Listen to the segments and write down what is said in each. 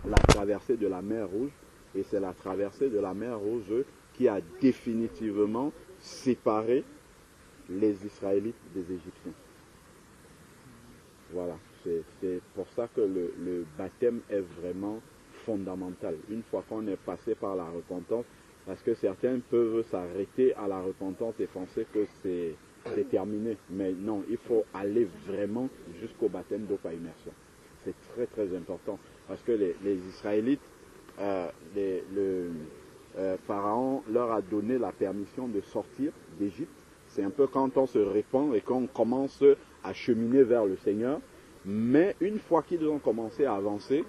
la traversée de la mer Rouge. Et c'est la traversée de la mer Rouge qui a définitivement séparé les Israélites des Égyptiens. Voilà, c'est pour ça que le baptême est vraiment fondamental. Une fois qu'on est passé par la repentance, parce que certains peuvent s'arrêter à la repentance et penser que c'est terminé. Mais non, il faut aller vraiment jusqu'au baptême d'eau par immersion. C'est très très important. Parce que les Israélites, Pharaon leur a donné la permission de sortir d'Égypte. C'est un peu quand on se répand et qu'on commence à cheminer vers le Seigneur. Mais une fois qu'ils ont commencé à avancer,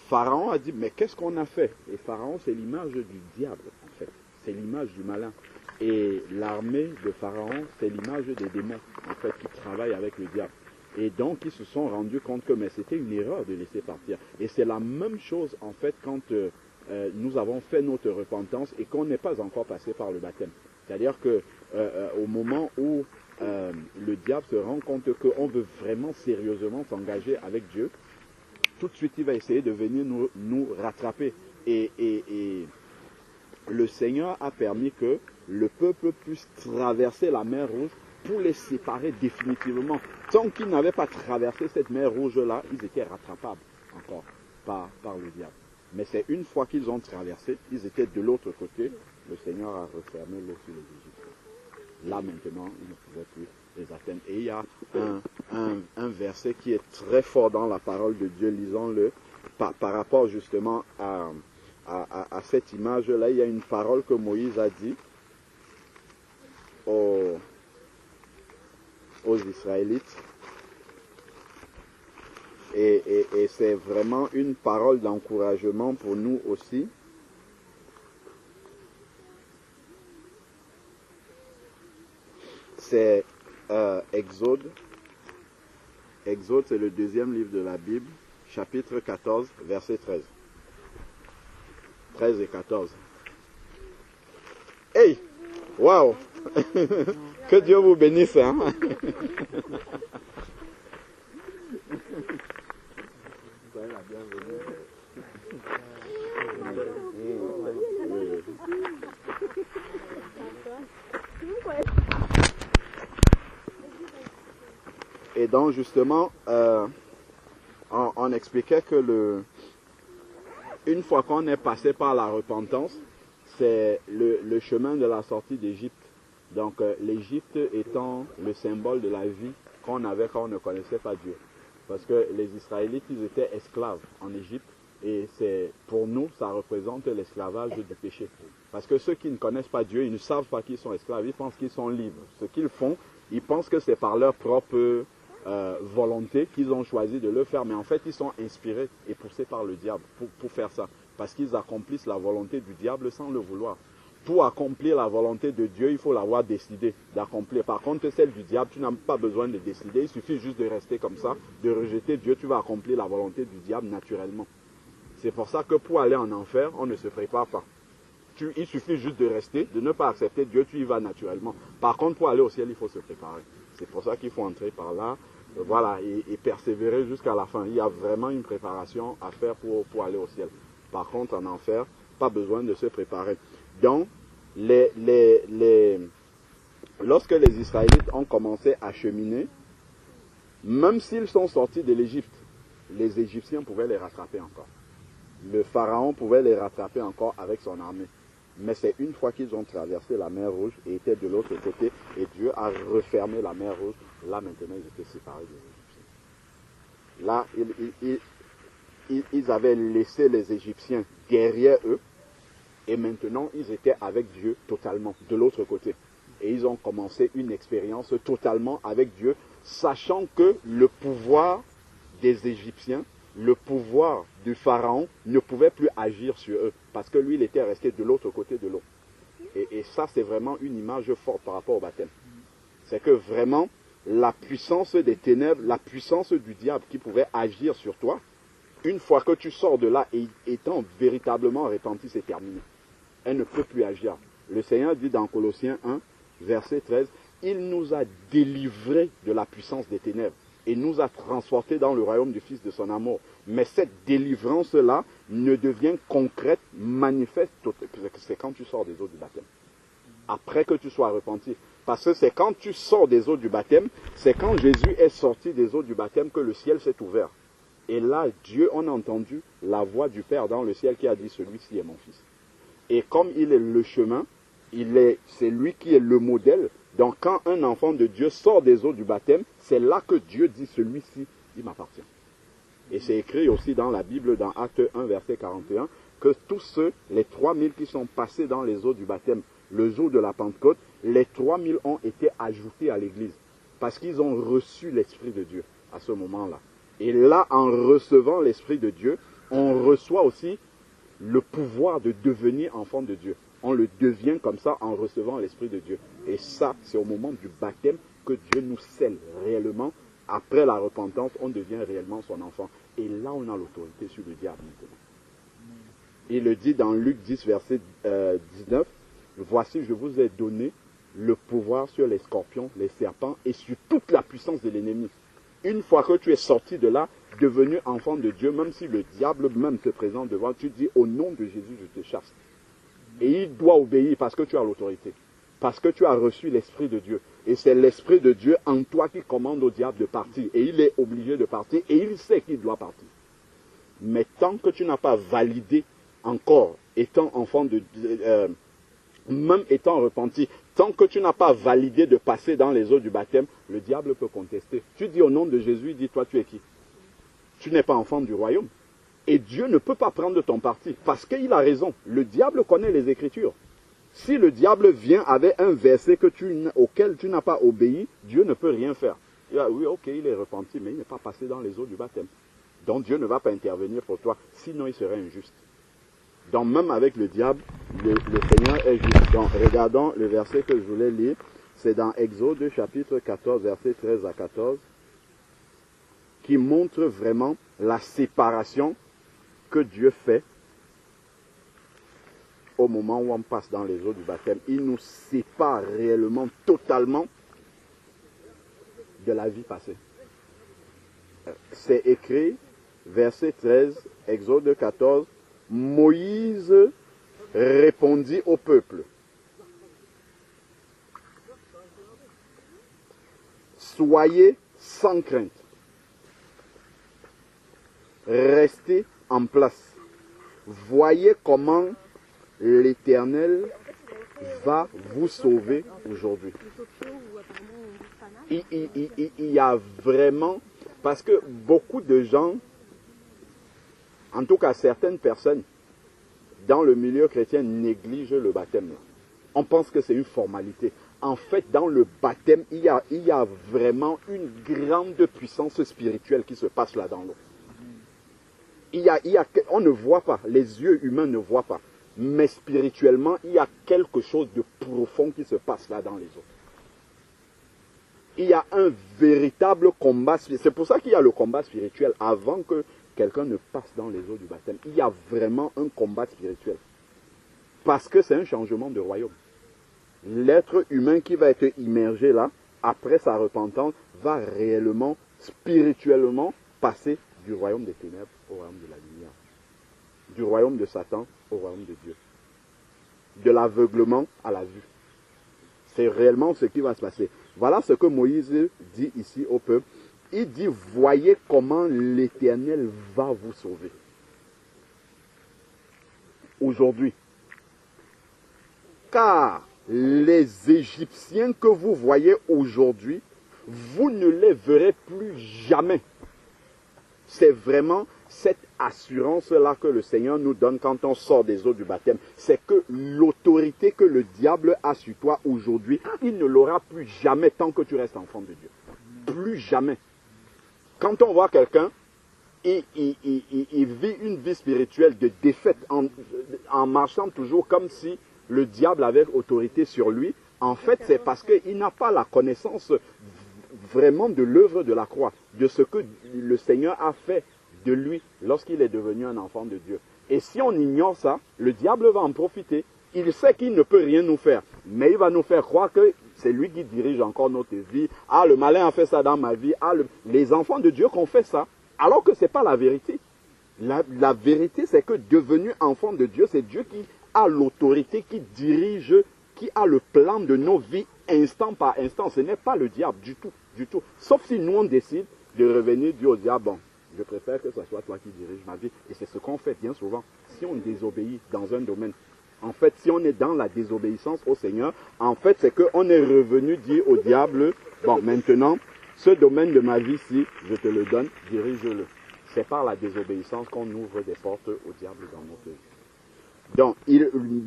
Pharaon a dit, mais qu'est-ce qu'on a fait? Et Pharaon, c'est l'image du diable, en fait. C'est l'image du malin. Et l'armée de Pharaon, c'est l'image des démons, en fait, qui travaillent avec le diable. Et donc, ils se sont rendus compte que mais c'était une erreur de laisser partir. Et c'est la même chose, en fait, quand nous avons fait notre repentance et qu'on n'est pas encore passé par le baptême. C'est-à-dire que au moment où le diable se rend compte qu'on veut vraiment sérieusement s'engager avec Dieu, tout de suite, il va essayer de venir nous rattraper. Et le Seigneur a permis que le peuple puisse traverser la mer Rouge pour les séparer définitivement. Tant qu'ils n'avaient pas traversé cette mer Rouge-là, ils étaient rattrapables encore par le diable. Mais c'est une fois qu'ils ont traversé, ils étaient de l'autre côté, le Seigneur a refermé l'eau sur les Égyptiens. Là maintenant, ils ne pouvaient plus les atteindre. Et il y a un verset qui est très fort dans la parole de Dieu, lisons-le, par rapport justement à cette image-là. Il y a une parole que Moïse a dit aux Israélites. Et c'est vraiment une parole d'encouragement pour nous aussi. C'est Exode. Exode, c'est le deuxième livre de la Bible, chapitre 14, verset 13. 13 et 14. Hey! Waouh! Que Dieu vous bénisse, hein? Soyez la bienvenue. Et donc justement, on expliquait que une fois qu'on est passé par la repentance, c'est le chemin de la sortie d'Égypte. Donc l'Égypte étant le symbole de la vie qu'on avait quand on ne connaissait pas Dieu. Parce que les Israélites, ils étaient esclaves en Égypte. Et pour nous, ça représente l'esclavage du péché. Parce que ceux qui ne connaissent pas Dieu, ils ne savent pas qu'ils sont esclaves, ils pensent qu'ils sont libres. Ce qu'ils font, ils pensent que c'est par leur propre volonté qu'ils ont choisi de le faire. Mais en fait, ils sont inspirés et poussés par le diable pour faire ça. Parce qu'ils accomplissent la volonté du diable sans le vouloir. Pour accomplir la volonté de Dieu, il faut l'avoir décidé d'accomplir. Par contre, celle du diable, tu n'as pas besoin de décider. Il suffit juste de rester comme ça, de rejeter Dieu. Tu vas accomplir la volonté du diable naturellement. C'est pour ça que pour aller en enfer, on ne se prépare pas. Il suffit juste de rester, de ne pas accepter Dieu, tu y vas naturellement. Par contre, pour aller au ciel, il faut se préparer. C'est pour ça qu'il faut entrer par là, voilà, et persévérer jusqu'à la fin. Il y a vraiment une préparation à faire pour aller au ciel. Par contre, en enfer, pas besoin de se préparer. Donc, lorsque les Israélites ont commencé à cheminer, même s'ils sont sortis de l'Égypte, les Égyptiens pouvaient les rattraper encore. Le Pharaon pouvait les rattraper encore avec son armée. Mais c'est une fois qu'ils ont traversé la mer Rouge et étaient de l'autre côté, et Dieu a refermé la mer Rouge, là maintenant ils étaient séparés des Égyptiens. Là, ils avaient laissé les Égyptiens derrière eux, et maintenant ils étaient avec Dieu totalement, de l'autre côté. Et ils ont commencé une expérience totalement avec Dieu, sachant que le pouvoir des Égyptiens, le pouvoir du Pharaon ne pouvait plus agir sur eux, parce que lui, il était resté de l'autre côté de l'eau. Et ça, c'est vraiment une image forte par rapport au baptême. C'est que vraiment, la puissance des ténèbres, la puissance du diable qui pouvait agir sur toi, une fois que tu sors de là et étant véritablement repenti, c'est terminé. Elle ne peut plus agir. Le Seigneur dit dans Colossiens 1, verset 13, « Il nous a délivrés de la puissance des ténèbres et nous a transportés dans le royaume du Fils de son amour. Mais cette délivrance-là ne devient concrète, manifeste, c'est quand tu sors des eaux du baptême. Après que tu sois repenti. Parce que c'est quand tu sors des eaux du baptême, c'est quand Jésus est sorti des eaux du baptême que le ciel s'est ouvert. Et là, Dieu, on a entendu la voix du Père dans le ciel qui a dit, celui-ci est mon Fils. Et comme il est le chemin, c'est lui qui est le modèle. Donc quand un enfant de Dieu sort des eaux du baptême, c'est là que Dieu dit, celui-ci, il m'appartient. Et c'est écrit aussi dans la Bible, dans Acte 1, verset 41, que tous ceux, les 3000 qui sont passés dans les eaux du baptême, le jour de la Pentecôte, les 3000 ont été ajoutés à l'Église. Parce qu'ils ont reçu l'Esprit de Dieu à ce moment-là. Et là, en recevant l'Esprit de Dieu, on reçoit aussi le pouvoir de devenir enfant de Dieu. On le devient comme ça en recevant l'Esprit de Dieu. Et ça, c'est au moment du baptême que Dieu nous scelle réellement. Après la repentance, on devient réellement son enfant. Et là, on a l'autorité sur le diable maintenant. Il le dit dans Luc 10, verset 19. Voici, je vous ai donné le pouvoir sur les scorpions, les serpents et sur toute la puissance de l'ennemi. Une fois que tu es sorti de là, devenu enfant de Dieu, même si le diable même te présente devant, tu dis au nom de Jésus, je te chasse. Et il doit obéir parce que tu as l'autorité. Parce que tu as reçu l'Esprit de Dieu. Et c'est l'Esprit de Dieu en toi qui commande au diable de partir. Et il est obligé de partir et il sait qu'il doit partir. Mais tant que tu n'as pas validé encore, étant enfant de même étant repenti, tant que tu n'as pas validé de passer dans les eaux du baptême, le diable peut contester. Tu dis au nom de Jésus, il dit, toi tu es qui? Tu n'es pas enfant du royaume. Et Dieu ne peut pas prendre ton parti, parce qu'il a raison. Le diable connaît les Écritures. Si le diable vient avec un verset auquel tu n'as pas obéi, Dieu ne peut rien faire. Il dit, oui, ok, il est repenti, mais il n'est pas passé dans les eaux du baptême. Donc Dieu ne va pas intervenir pour toi, sinon il serait injuste. Donc même avec le diable, le Seigneur est juste. Donc regardons le verset que je voulais lire. C'est dans Exode chapitre 14, verset 13 à 14, qui montre vraiment la séparation que Dieu fait au moment où on passe dans les eaux du baptême. Il nous sépare réellement, totalement de la vie passée. C'est écrit, verset 13, Exode 14, Moïse répondit au peuple, soyez sans crainte, restez en place, voyez comment l'Éternel va vous sauver aujourd'hui. Il y a vraiment, parce que beaucoup de gens, en tout cas certaines personnes, dans le milieu chrétien, négligent le baptême. On pense que c'est une formalité. En fait, dans le baptême, il y a vraiment une grande puissance spirituelle qui se passe là dans l'eau. On ne voit pas, les yeux humains ne voient pas. Mais spirituellement, il y a quelque chose de profond qui se passe là dans les eaux. Il y a un véritable combat. C'est pour ça qu'il y a le combat spirituel avant que quelqu'un ne passe dans les eaux du baptême. Il y a vraiment un combat spirituel. Parce que c'est un changement de royaume. L'être humain qui va être immergé là, après sa repentance, va réellement, spirituellement, passer du royaume des ténèbres au royaume de la lumière. Du royaume de Satan au royaume de Dieu. De l'aveuglement à la vue. C'est réellement ce qui va se passer. Voilà ce que Moïse dit ici au peuple. Il dit, voyez comment l'Éternel va vous sauver. Aujourd'hui. Car les Égyptiens que vous voyez aujourd'hui, vous ne les verrez plus jamais. C'est vraiment cette assurance-là que le Seigneur nous donne quand on sort des eaux du baptême. C'est que l'autorité que le diable a sur toi aujourd'hui, il ne l'aura plus jamais tant que tu restes enfant de Dieu. Plus jamais. Quand on voit quelqu'un, il vit une vie spirituelle de défaite en marchant toujours comme si le diable avait autorité sur lui. En fait, c'est parce qu'il n'a pas la connaissance vraiment de l'œuvre de la croix, de ce que le Seigneur a fait de lui lorsqu'il est devenu un enfant de Dieu. Et si on ignore ça, le diable va en profiter. Il sait qu'il ne peut rien nous faire, mais il va nous faire croire c'est lui qui dirige encore notre vie. Ah, le malin a fait ça dans ma vie. Ah, les enfants de Dieu qui ont fait ça. Alors que ce n'est pas la vérité. La vérité, c'est que devenu enfant de Dieu, c'est Dieu qui a l'autorité, qui dirige, qui a le plan de nos vies instant par instant. Ce n'est pas le diable du tout, du tout. Sauf si nous on décide de revenir dire au diable, bon, je préfère que ce soit toi qui dirige ma vie. Et c'est ce qu'on fait bien souvent. Si on désobéit dans un domaine, en fait, si on est dans la désobéissance au Seigneur, en fait, c'est qu'on est revenu dire au diable, bon, maintenant, ce domaine de ma vie-ci, je te le donne, dirige-le. C'est par la désobéissance qu'on ouvre des portes au diable dans notre vie. Donc,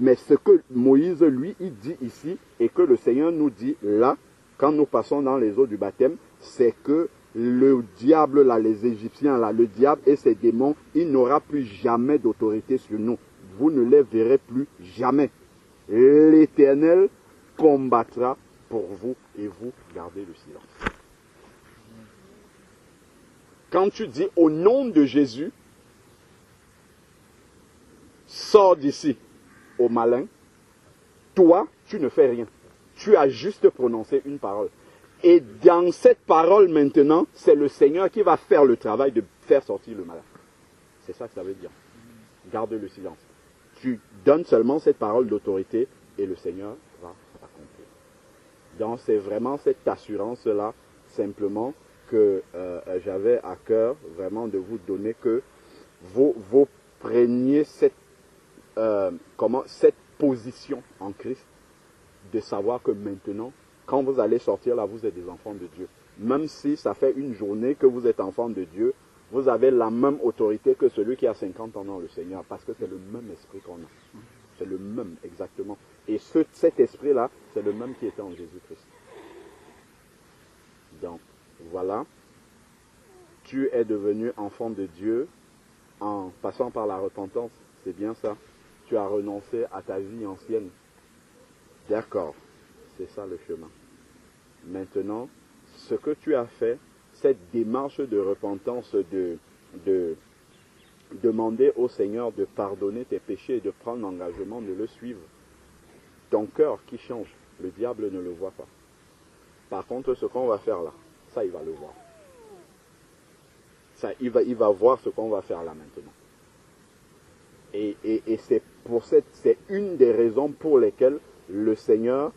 mais ce que Moïse, lui, il dit ici, et que le Seigneur nous dit là, quand nous passons dans les eaux du baptême, c'est que le diable, là, les Égyptiens, là, le diable et ses démons, il n'aura plus jamais d'autorité sur nous. Vous ne les verrez plus jamais. L'Éternel combattra pour vous et vous gardez le silence. Quand tu dis au nom de Jésus, sors d'ici au malin, toi, tu ne fais rien. Tu as juste prononcé une parole. Et dans cette parole maintenant, c'est le Seigneur qui va faire le travail de faire sortir le malin. C'est ça que ça veut dire. Garde le silence. Tu donnes seulement cette parole d'autorité et le Seigneur va accomplir. Donc c'est vraiment cette assurance-là, simplement, que j'avais à cœur vraiment de vous donner, que vous preniez cette position en Christ, de savoir que maintenant, quand vous allez sortir là, vous êtes des enfants de Dieu. Même si ça fait une journée que vous êtes enfants de Dieu, vous avez la même autorité que celui qui a 50 ans dans le Seigneur, parce que c'est le même esprit qu'on a. C'est le même, exactement. Et cet esprit-là, c'est le même qui était en Jésus-Christ. Donc, voilà. Tu es devenu enfant de Dieu en passant par la repentance. C'est bien ça. Tu as renoncé à ta vie ancienne. D'accord. C'est ça le chemin. Maintenant, ce que tu as fait, cette démarche de repentance, de demander au Seigneur de pardonner tes péchés et de prendre l'engagement de le suivre. Ton cœur qui change, le diable ne le voit pas. Par contre, ce qu'on va faire là, ça il va le voir. Ça, il va voir ce qu'on va faire là maintenant. Et c'est une des raisons pour lesquelles le Seigneur,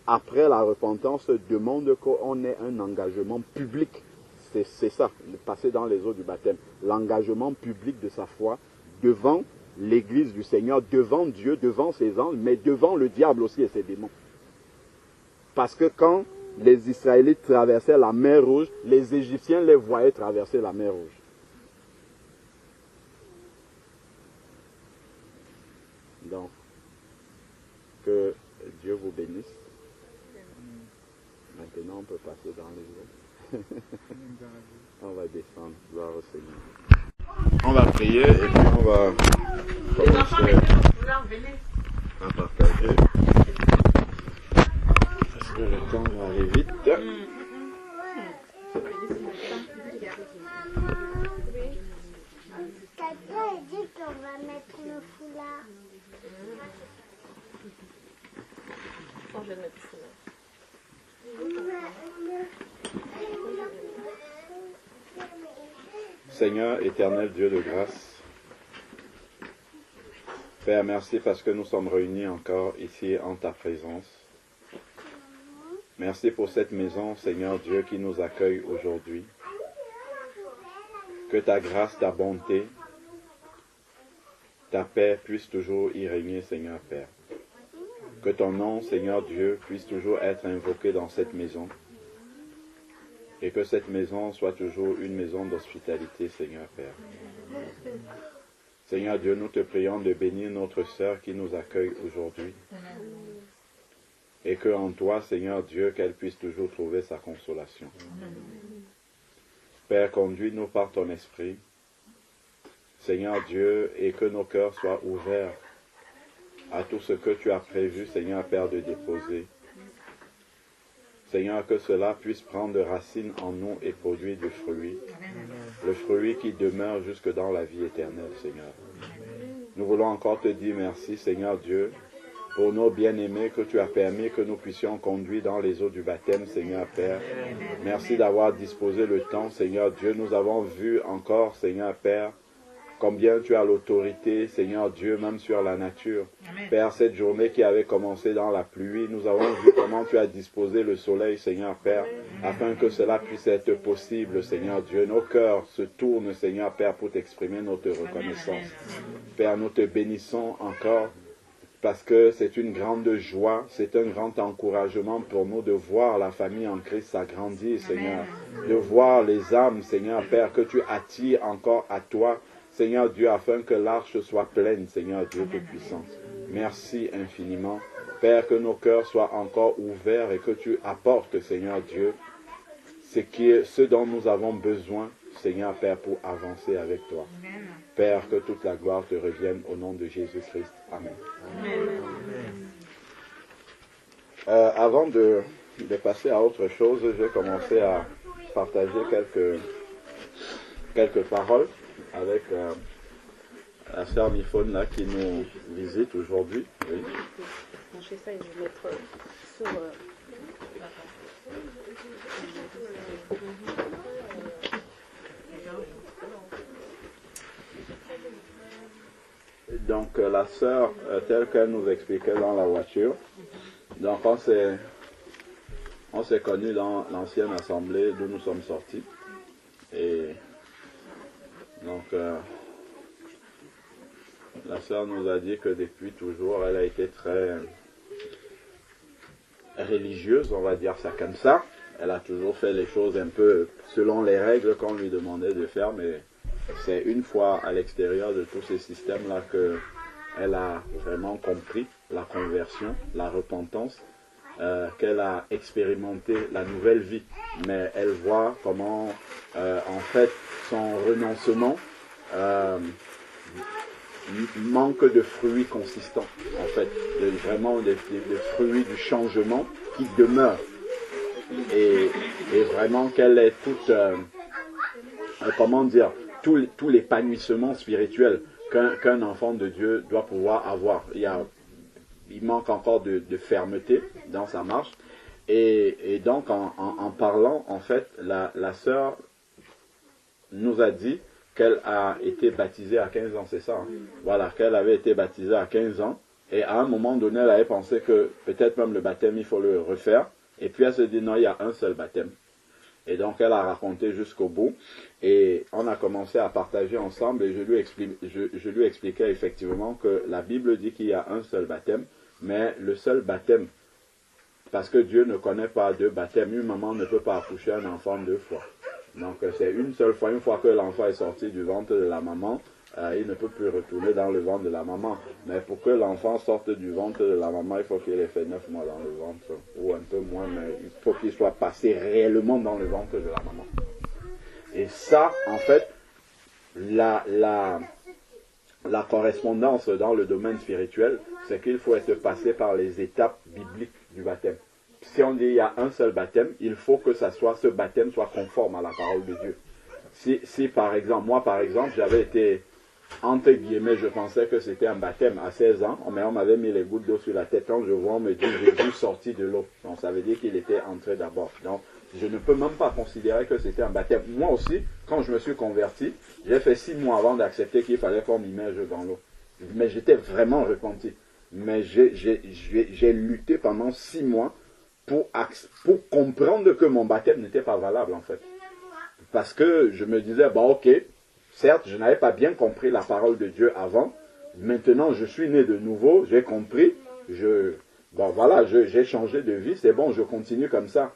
après la repentance, demande qu'on ait un engagement public. C'est ça, passer dans les eaux du baptême. L'engagement public de sa foi devant l'église du Seigneur, devant Dieu, devant ses anges, mais devant le diable aussi et ses démons. Parce que quand les Israélites traversaient la mer Rouge, les Égyptiens les voyaient traverser la mer Rouge. Donc, que Dieu vous bénisse. Maintenant, on peut passer dans les eaux. On va descendre, gloire au Seigneur. On va prier et puis on va commencer à partager. Parce que le temps va aller vite. Quelqu'un dit qu'on va mettre le foulard. Je vais mettre le foulard. Seigneur éternel Dieu de grâce, Père, merci parce que nous sommes réunis encore ici en ta présence. Merci pour cette maison, Seigneur Dieu, qui nous accueille aujourd'hui. Que ta grâce, ta bonté, ta paix puisse toujours y régner, Seigneur Père. Que ton nom, Seigneur Dieu, puisse toujours être invoqué dans cette maison. Et que cette maison soit toujours une maison d'hospitalité, Seigneur Père. Seigneur Dieu, nous te prions de bénir notre sœur qui nous accueille aujourd'hui. Et que en toi, Seigneur Dieu, qu'elle puisse toujours trouver sa consolation. Père, conduis-nous par ton esprit. Seigneur Dieu, et que nos cœurs soient ouverts à tout ce que tu as prévu, Seigneur Père, de déposer. Seigneur, que cela puisse prendre racine en nous et produire du fruit. Le fruit qui demeure jusque dans la vie éternelle, Seigneur. Nous voulons encore te dire merci, Seigneur Dieu, pour nos bien-aimés que tu as permis que nous puissions conduire dans les eaux du baptême, Seigneur Père. Merci d'avoir disposé le temps, Seigneur Dieu. Nous avons vu encore, Seigneur Père, combien tu as l'autorité, Seigneur Dieu, même sur la nature. Père, cette journée qui avait commencé dans la pluie, nous avons vu comment tu as disposé le soleil, Seigneur Père, afin que cela puisse être possible, Seigneur Dieu. Nos cœurs se tournent, Seigneur Père, pour t'exprimer notre reconnaissance. Père, nous te bénissons encore parce que c'est une grande joie, c'est un grand encouragement pour nous de voir la famille en Christ s'agrandir, Seigneur. De voir les âmes, Seigneur Père, que tu attires encore à toi, Seigneur Dieu, afin que l'arche soit pleine, Seigneur Dieu Tout-Puissant. Merci infiniment. Père, que nos cœurs soient encore ouverts et que tu apportes, Seigneur Dieu, ce dont nous avons besoin, Seigneur Père, pour avancer avec toi. Père, que toute la gloire te revienne au nom de Jésus-Christ. Amen. Avant de passer à autre chose, je vais commencer à partager quelques paroles avec la sœur Miphone là, qui nous visite aujourd'hui. Oui. Je vais mettre sur... Donc la sœur, telle qu'elle nous expliquait dans la voiture, donc on s'est connus dans l'ancienne assemblée d'où nous sommes sortis. Et donc la sœur nous a dit que depuis toujours elle a été très religieuse, on va dire ça comme ça. Elle a toujours fait les choses un peu selon les règles qu'on lui demandait de faire, mais c'est une fois à l'extérieur de tous ces systèmes-là qu'elle a vraiment compris la conversion, la repentance, qu'elle a expérimenté la nouvelle vie. Mais elle voit comment, en fait, son renoncement manque de fruits consistants, en fait, vraiment des fruits du changement qui demeurent. Et vraiment qu'elle est toute, comment dire, tout l'épanouissement spirituel qu'un enfant de Dieu doit pouvoir avoir. Il manque encore de fermeté dans sa marche. Et donc, en parlant, en fait, la sœur nous a dit qu'elle a été baptisée à 15 ans, c'est ça, hein? Voilà, qu'elle avait été baptisée à 15 ans. Et à un moment donné, elle avait pensé que peut-être même le baptême, il faut le refaire. Et puis elle se dit, non, il y a un seul baptême. Et donc elle a raconté jusqu'au bout. Et on a commencé à partager ensemble et je lui expliquais effectivement que la Bible dit qu'il y a un seul baptême, mais le seul baptême, parce que Dieu ne connaît pas deux baptêmes, une maman ne peut pas accoucher un enfant deux fois. Donc c'est une seule fois, une fois que l'enfant est sorti du ventre de la maman, il ne peut plus retourner dans le ventre de la maman. Mais pour que l'enfant sorte du ventre de la maman, il faut qu'il ait fait 9 mois dans le ventre, ou un peu moins, mais il faut qu'il soit passé réellement dans le ventre de la maman. Et ça, en fait, la correspondance dans le domaine spirituel, c'est qu'il faut être passé par les étapes bibliques du baptême. Si on dit il y a un seul baptême, il faut que ce baptême soit conforme à la parole de Dieu. Si par exemple, moi par exemple, j'avais été, entre guillemets, je pensais que c'était un baptême à 16 ans, mais on m'avait mis les gouttes d'eau sur la tête. Quand je vois, on me dit Jésus sorti de l'eau. Donc ça veut dire qu'il était entré d'abord. Donc je ne peux même pas considérer que c'était un baptême. Moi aussi, quand je me suis converti, j'ai fait 6 mois avant d'accepter qu'il fallait qu'on m'immerge dans l'eau. Mais j'étais vraiment repenti. Mais j'ai lutté pendant 6 mois pour comprendre que mon baptême n'était pas valable en fait. Parce que je me disais, ok, certes, je n'avais pas bien compris la parole de Dieu avant. Maintenant, je suis né de nouveau, j'ai compris. J'ai changé de vie, c'est bon, je continue comme ça.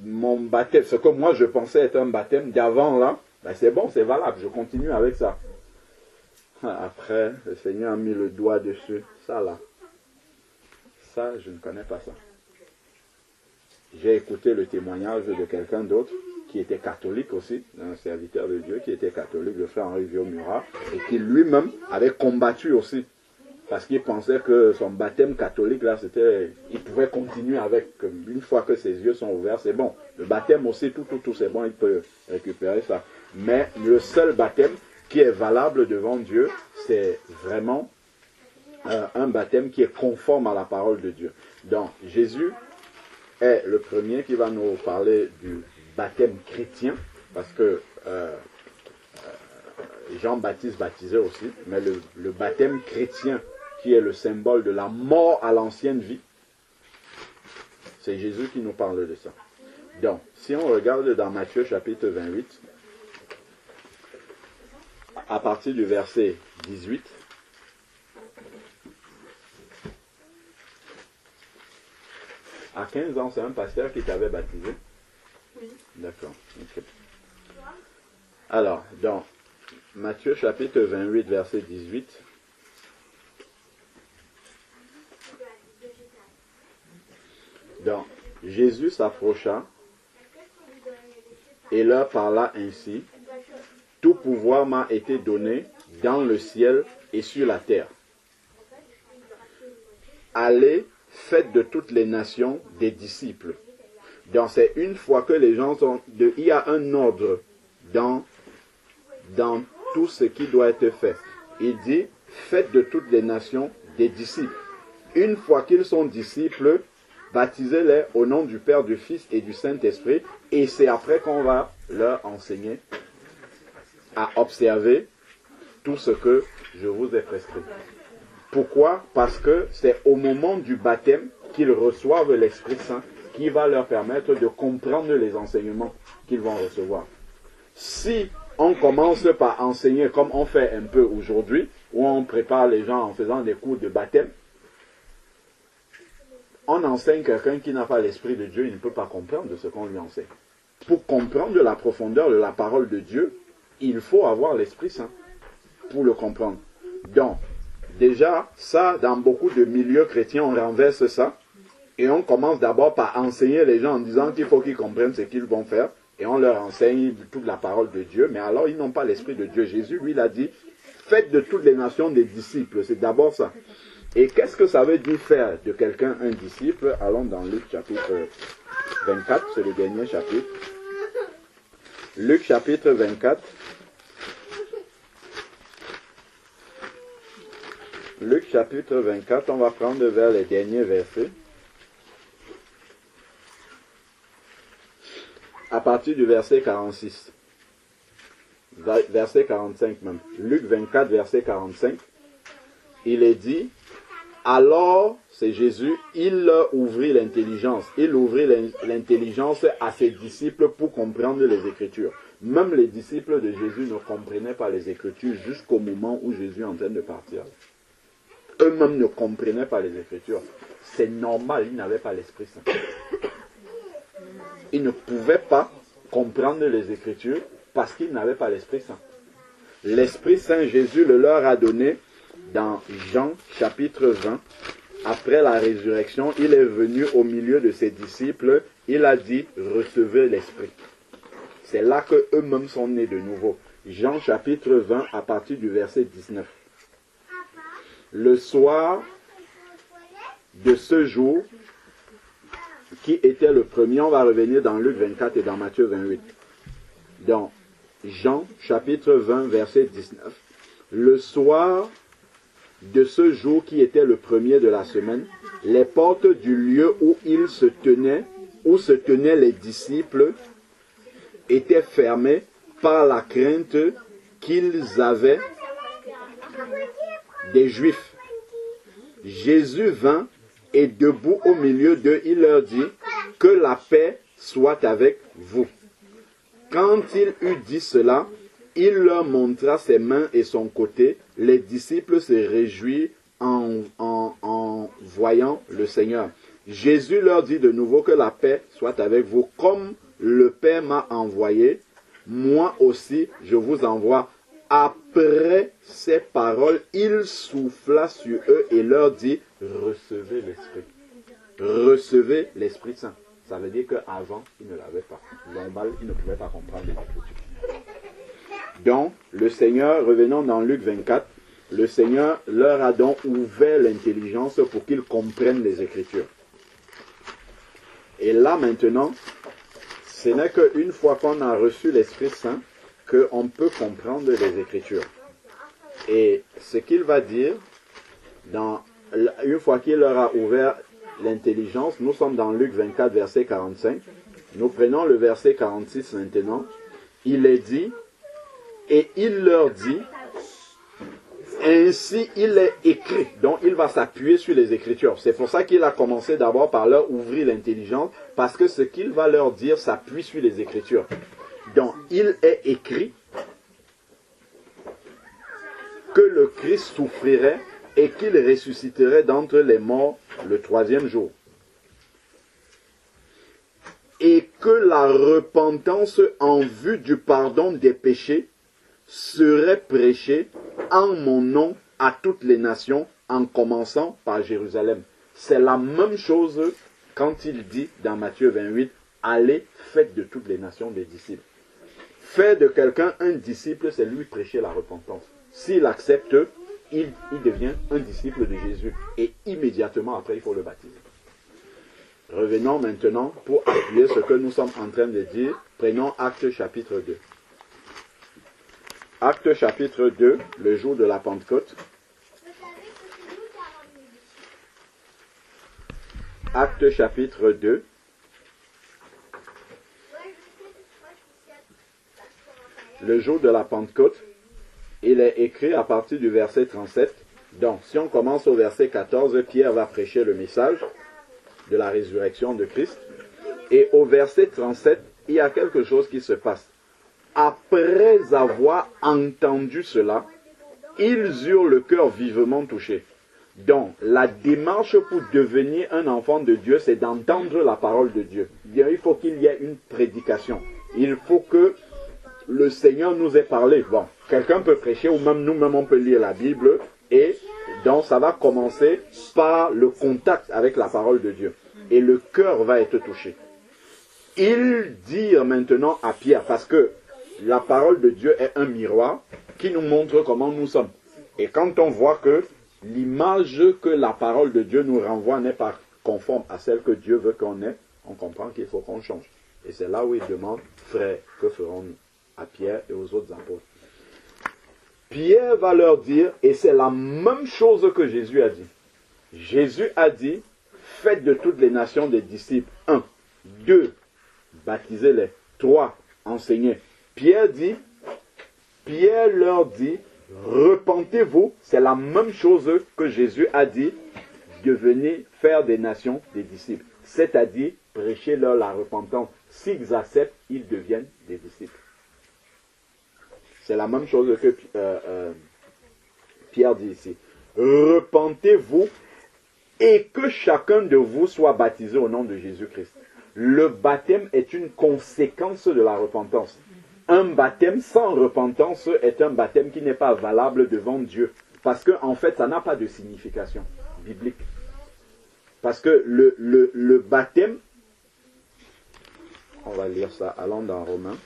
Mon baptême, ce que moi je pensais être un baptême d'avant là, c'est bon, c'est valable, je continue avec ça. Après, le Seigneur a mis le doigt dessus. Ça là, ça, je ne connais pas ça. J'ai écouté le témoignage de quelqu'un d'autre qui était catholique aussi, un serviteur de Dieu qui était catholique, le frère Henri Vieux-Murat, et qui lui-même avait combattu aussi, parce qu'il pensait que son baptême catholique, là, il pouvait continuer avec, une fois que ses yeux sont ouverts, c'est bon. Le baptême aussi, tout, c'est bon, il peut récupérer ça. Mais le seul baptême qui est valable devant Dieu, c'est vraiment un baptême qui est conforme à la parole de Dieu. Donc, Jésus est le premier qui va nous parler du baptême chrétien, parce que Jean-Baptiste baptisait aussi, mais le baptême chrétien, qui est le symbole de la mort à l'ancienne vie, c'est Jésus qui nous parle de ça. Donc, si on regarde dans Matthieu chapitre 28, à partir du verset 18, à 15 ans, c'est un pasteur qui t'avait baptisé? Oui. D'accord. Okay. Alors, dans Matthieu chapitre 28, verset 18, donc, Jésus s'approcha et leur parla ainsi: tout pouvoir m'a été donné dans le ciel et sur la terre. Allez, faites de toutes les nations des disciples. Donc c'est une fois que les gens sont... il y a un ordre dans tout ce qui doit être fait. Il dit, faites de toutes les nations des disciples. Une fois qu'ils sont disciples, baptisez-les au nom du Père, du Fils et du Saint-Esprit. Et c'est après qu'on va leur enseigner à observer tout ce que je vous ai prescrit. Pourquoi? Parce que c'est au moment du baptême qu'ils reçoivent l'Esprit Saint qui va leur permettre de comprendre les enseignements qu'ils vont recevoir. Si on commence par enseigner comme on fait un peu aujourd'hui, où on prépare les gens en faisant des cours de baptême, on enseigne quelqu'un qui n'a pas l'Esprit de Dieu, il ne peut pas comprendre ce qu'on lui enseigne. Pour comprendre la profondeur de la parole de Dieu, il faut avoir l'Esprit Saint pour le comprendre. Donc, déjà, ça, dans beaucoup de milieux chrétiens, on renverse ça. Et on commence d'abord par enseigner les gens en disant qu'il faut qu'ils comprennent ce qu'ils vont faire. Et on leur enseigne toute la parole de Dieu. Mais alors, ils n'ont pas l'Esprit de Dieu. Jésus, lui, il a dit, faites de toutes les nations des disciples. C'est d'abord ça. Et qu'est-ce que ça veut dire faire de quelqu'un un disciple? Allons dans Luc chapitre 24, c'est le dernier chapitre. Luc chapitre 24. Luc chapitre 24, on va prendre vers les derniers versets. À partir du verset 46. Verset 45 même. Luc 24, verset 45. Il est dit, alors, c'est Jésus, il ouvrit l'intelligence. Il ouvrit l'intelligence à ses disciples pour comprendre les Écritures. Même les disciples de Jésus ne comprenaient pas les Écritures jusqu'au moment où Jésus est en train de partir. Eux-mêmes ne comprenaient pas les Écritures. C'est normal, ils n'avaient pas l'Esprit Saint. Ils ne pouvaient pas comprendre les Écritures parce qu'ils n'avaient pas l'Esprit Saint. L'Esprit Saint, Jésus le leur a donné dans Jean chapitre 20. Après la résurrection, il est venu au milieu de ses disciples. Il a dit, recevez l'Esprit. C'est là que eux-mêmes sont nés de nouveau. Jean chapitre 20 à partir du verset 19. Le soir de ce jour, qui était le premier, on va revenir dans Luc 24 et dans Matthieu 28. Dans Jean chapitre 20 verset 19. Le soir de ce jour qui était le premier de la semaine, les portes du lieu où se tenaient les disciples, étaient fermées par la crainte qu'ils avaient des Juifs. Jésus vint et debout au milieu d'eux, il leur dit, que la paix soit avec vous. Quand il eut dit cela, il leur montra ses mains et son côté. Les disciples se réjouirent en voyant le Seigneur. Jésus leur dit de nouveau que la paix soit avec vous. Comme le Père m'a envoyé, moi aussi je vous envoie. Après ces paroles, il souffla sur eux et leur dit, recevez l'Esprit. Recevez l'Esprit Saint. Ça veut dire qu'avant, ils ne l'avaient pas. Normal, ils ne pouvaient pas comprendre les Écritures. Donc, le Seigneur, revenons dans Luc 24, le Seigneur leur a donc ouvert l'intelligence pour qu'ils comprennent les Écritures. Et là maintenant, ce n'est qu'une fois qu'on a reçu l'Esprit Saint qu'on peut comprendre les Écritures. Et ce qu'il va dire Une fois qu'il leur a ouvert l'intelligence, nous sommes dans Luc 24, verset 45. Nous prenons le verset 46 maintenant. Il est dit, et il leur dit, ainsi il est écrit. Donc il va s'appuyer sur les Écritures. C'est pour ça qu'il a commencé d'abord par leur ouvrir l'intelligence, parce que ce qu'il va leur dire s'appuie sur les Écritures. Donc il est écrit que le Christ souffrirait et qu'il ressusciterait d'entre les morts le 3e jour. Et que la repentance en vue du pardon des péchés serait prêchée en mon nom à toutes les nations, en commençant par Jérusalem. C'est la même chose quand il dit dans Matthieu 28, allez, faites de toutes les nations des disciples. Faire de quelqu'un un disciple, c'est lui prêcher la repentance. S'il accepte, il devient un disciple de Jésus. Et immédiatement après, il faut le baptiser. Revenons maintenant pour appuyer ce que nous sommes en train de dire. Prenons Actes chapitre 2. Actes chapitre 2, le jour de la Pentecôte. Actes chapitre 2. Le jour de la Pentecôte, il est écrit à partir du verset 37. Donc, si on commence au verset 14, Pierre va prêcher le message de la résurrection de Christ. Et au verset 37, il y a quelque chose qui se passe. Après avoir entendu cela, ils eurent le cœur vivement touché. Donc, la démarche pour devenir un enfant de Dieu, c'est d'entendre la parole de Dieu. Il faut qu'il y ait une prédication. Il faut que le Seigneur nous ait parlé. Bon, quelqu'un peut prêcher, ou même nous-mêmes on peut lire la Bible, et donc ça va commencer par le contact avec la parole de Dieu. Et le cœur va être touché. Ils dirent maintenant à Pierre, parce que la parole de Dieu est un miroir qui nous montre comment nous sommes. Et quand on voit que l'image que la parole de Dieu nous renvoie n'est pas conforme à celle que Dieu veut qu'on ait, on comprend qu'il faut qu'on change. Et c'est là où il demande, frères, que ferons-nous? À Pierre et aux autres apôtres. Pierre va leur dire, et c'est la même chose que Jésus a dit. Jésus a dit, faites de toutes les nations des disciples. 1. 2. Baptisez-les. 3. Enseignez. Pierre leur dit, repentez-vous. C'est la même chose que Jésus a dit, devenez faire des nations des disciples. C'est-à-dire, prêchez-leur la repentance. S'ils acceptent, ils deviennent des disciples. C'est la même chose que Pierre dit ici. Repentez-vous et que chacun de vous soit baptisé au nom de Jésus-Christ. Le baptême est une conséquence de la repentance. Un baptême sans repentance est un baptême qui n'est pas valable devant Dieu. Parce qu'en fait, ça n'a pas de signification biblique. Parce que le baptême, on va lire ça, allons dans Romains.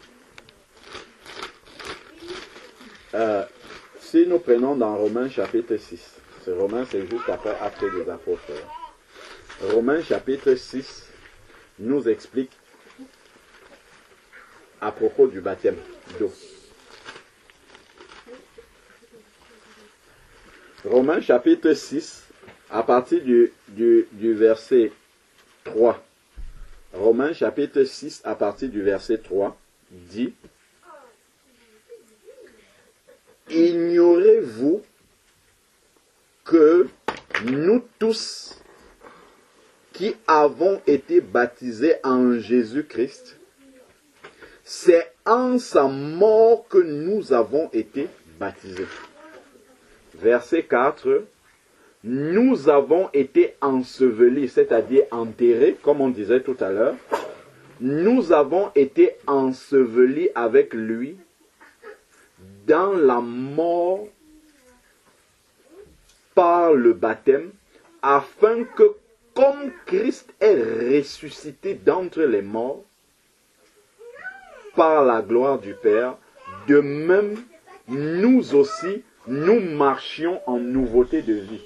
Si nous prenons dans Romains chapitre 6, Romains c'est juste après Actes des Apôtres. Romains chapitre 6 nous explique à propos du baptême d'eau. Romains chapitre 6, à partir du verset 3. Romains chapitre 6, à partir du verset 3, dit: ignorez-vous que nous tous qui avons été baptisés en Jésus-Christ, c'est en sa mort que nous avons été baptisés. Verset 4, nous avons été ensevelis, c'est-à-dire enterrés, comme on disait tout à l'heure. Nous avons été ensevelis avec lui dans la mort par le baptême, afin que, comme Christ est ressuscité d'entre les morts, par la gloire du Père, de même, nous aussi, nous marchions en nouveauté de vie.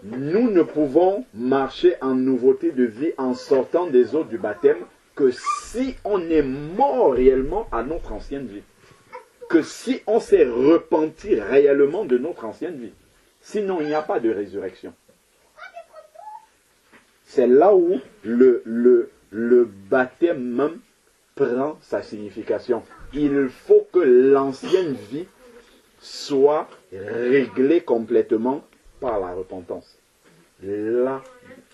Nous ne pouvons marcher en nouveauté de vie en sortant des eaux du baptême que si on est mort réellement à notre ancienne vie. que si on s'est repenti réellement de notre ancienne vie. Sinon, il n'y a pas de résurrection. C'est là où le baptême même prend sa signification. Il faut que l'ancienne vie soit réglée complètement par la repentance. Là,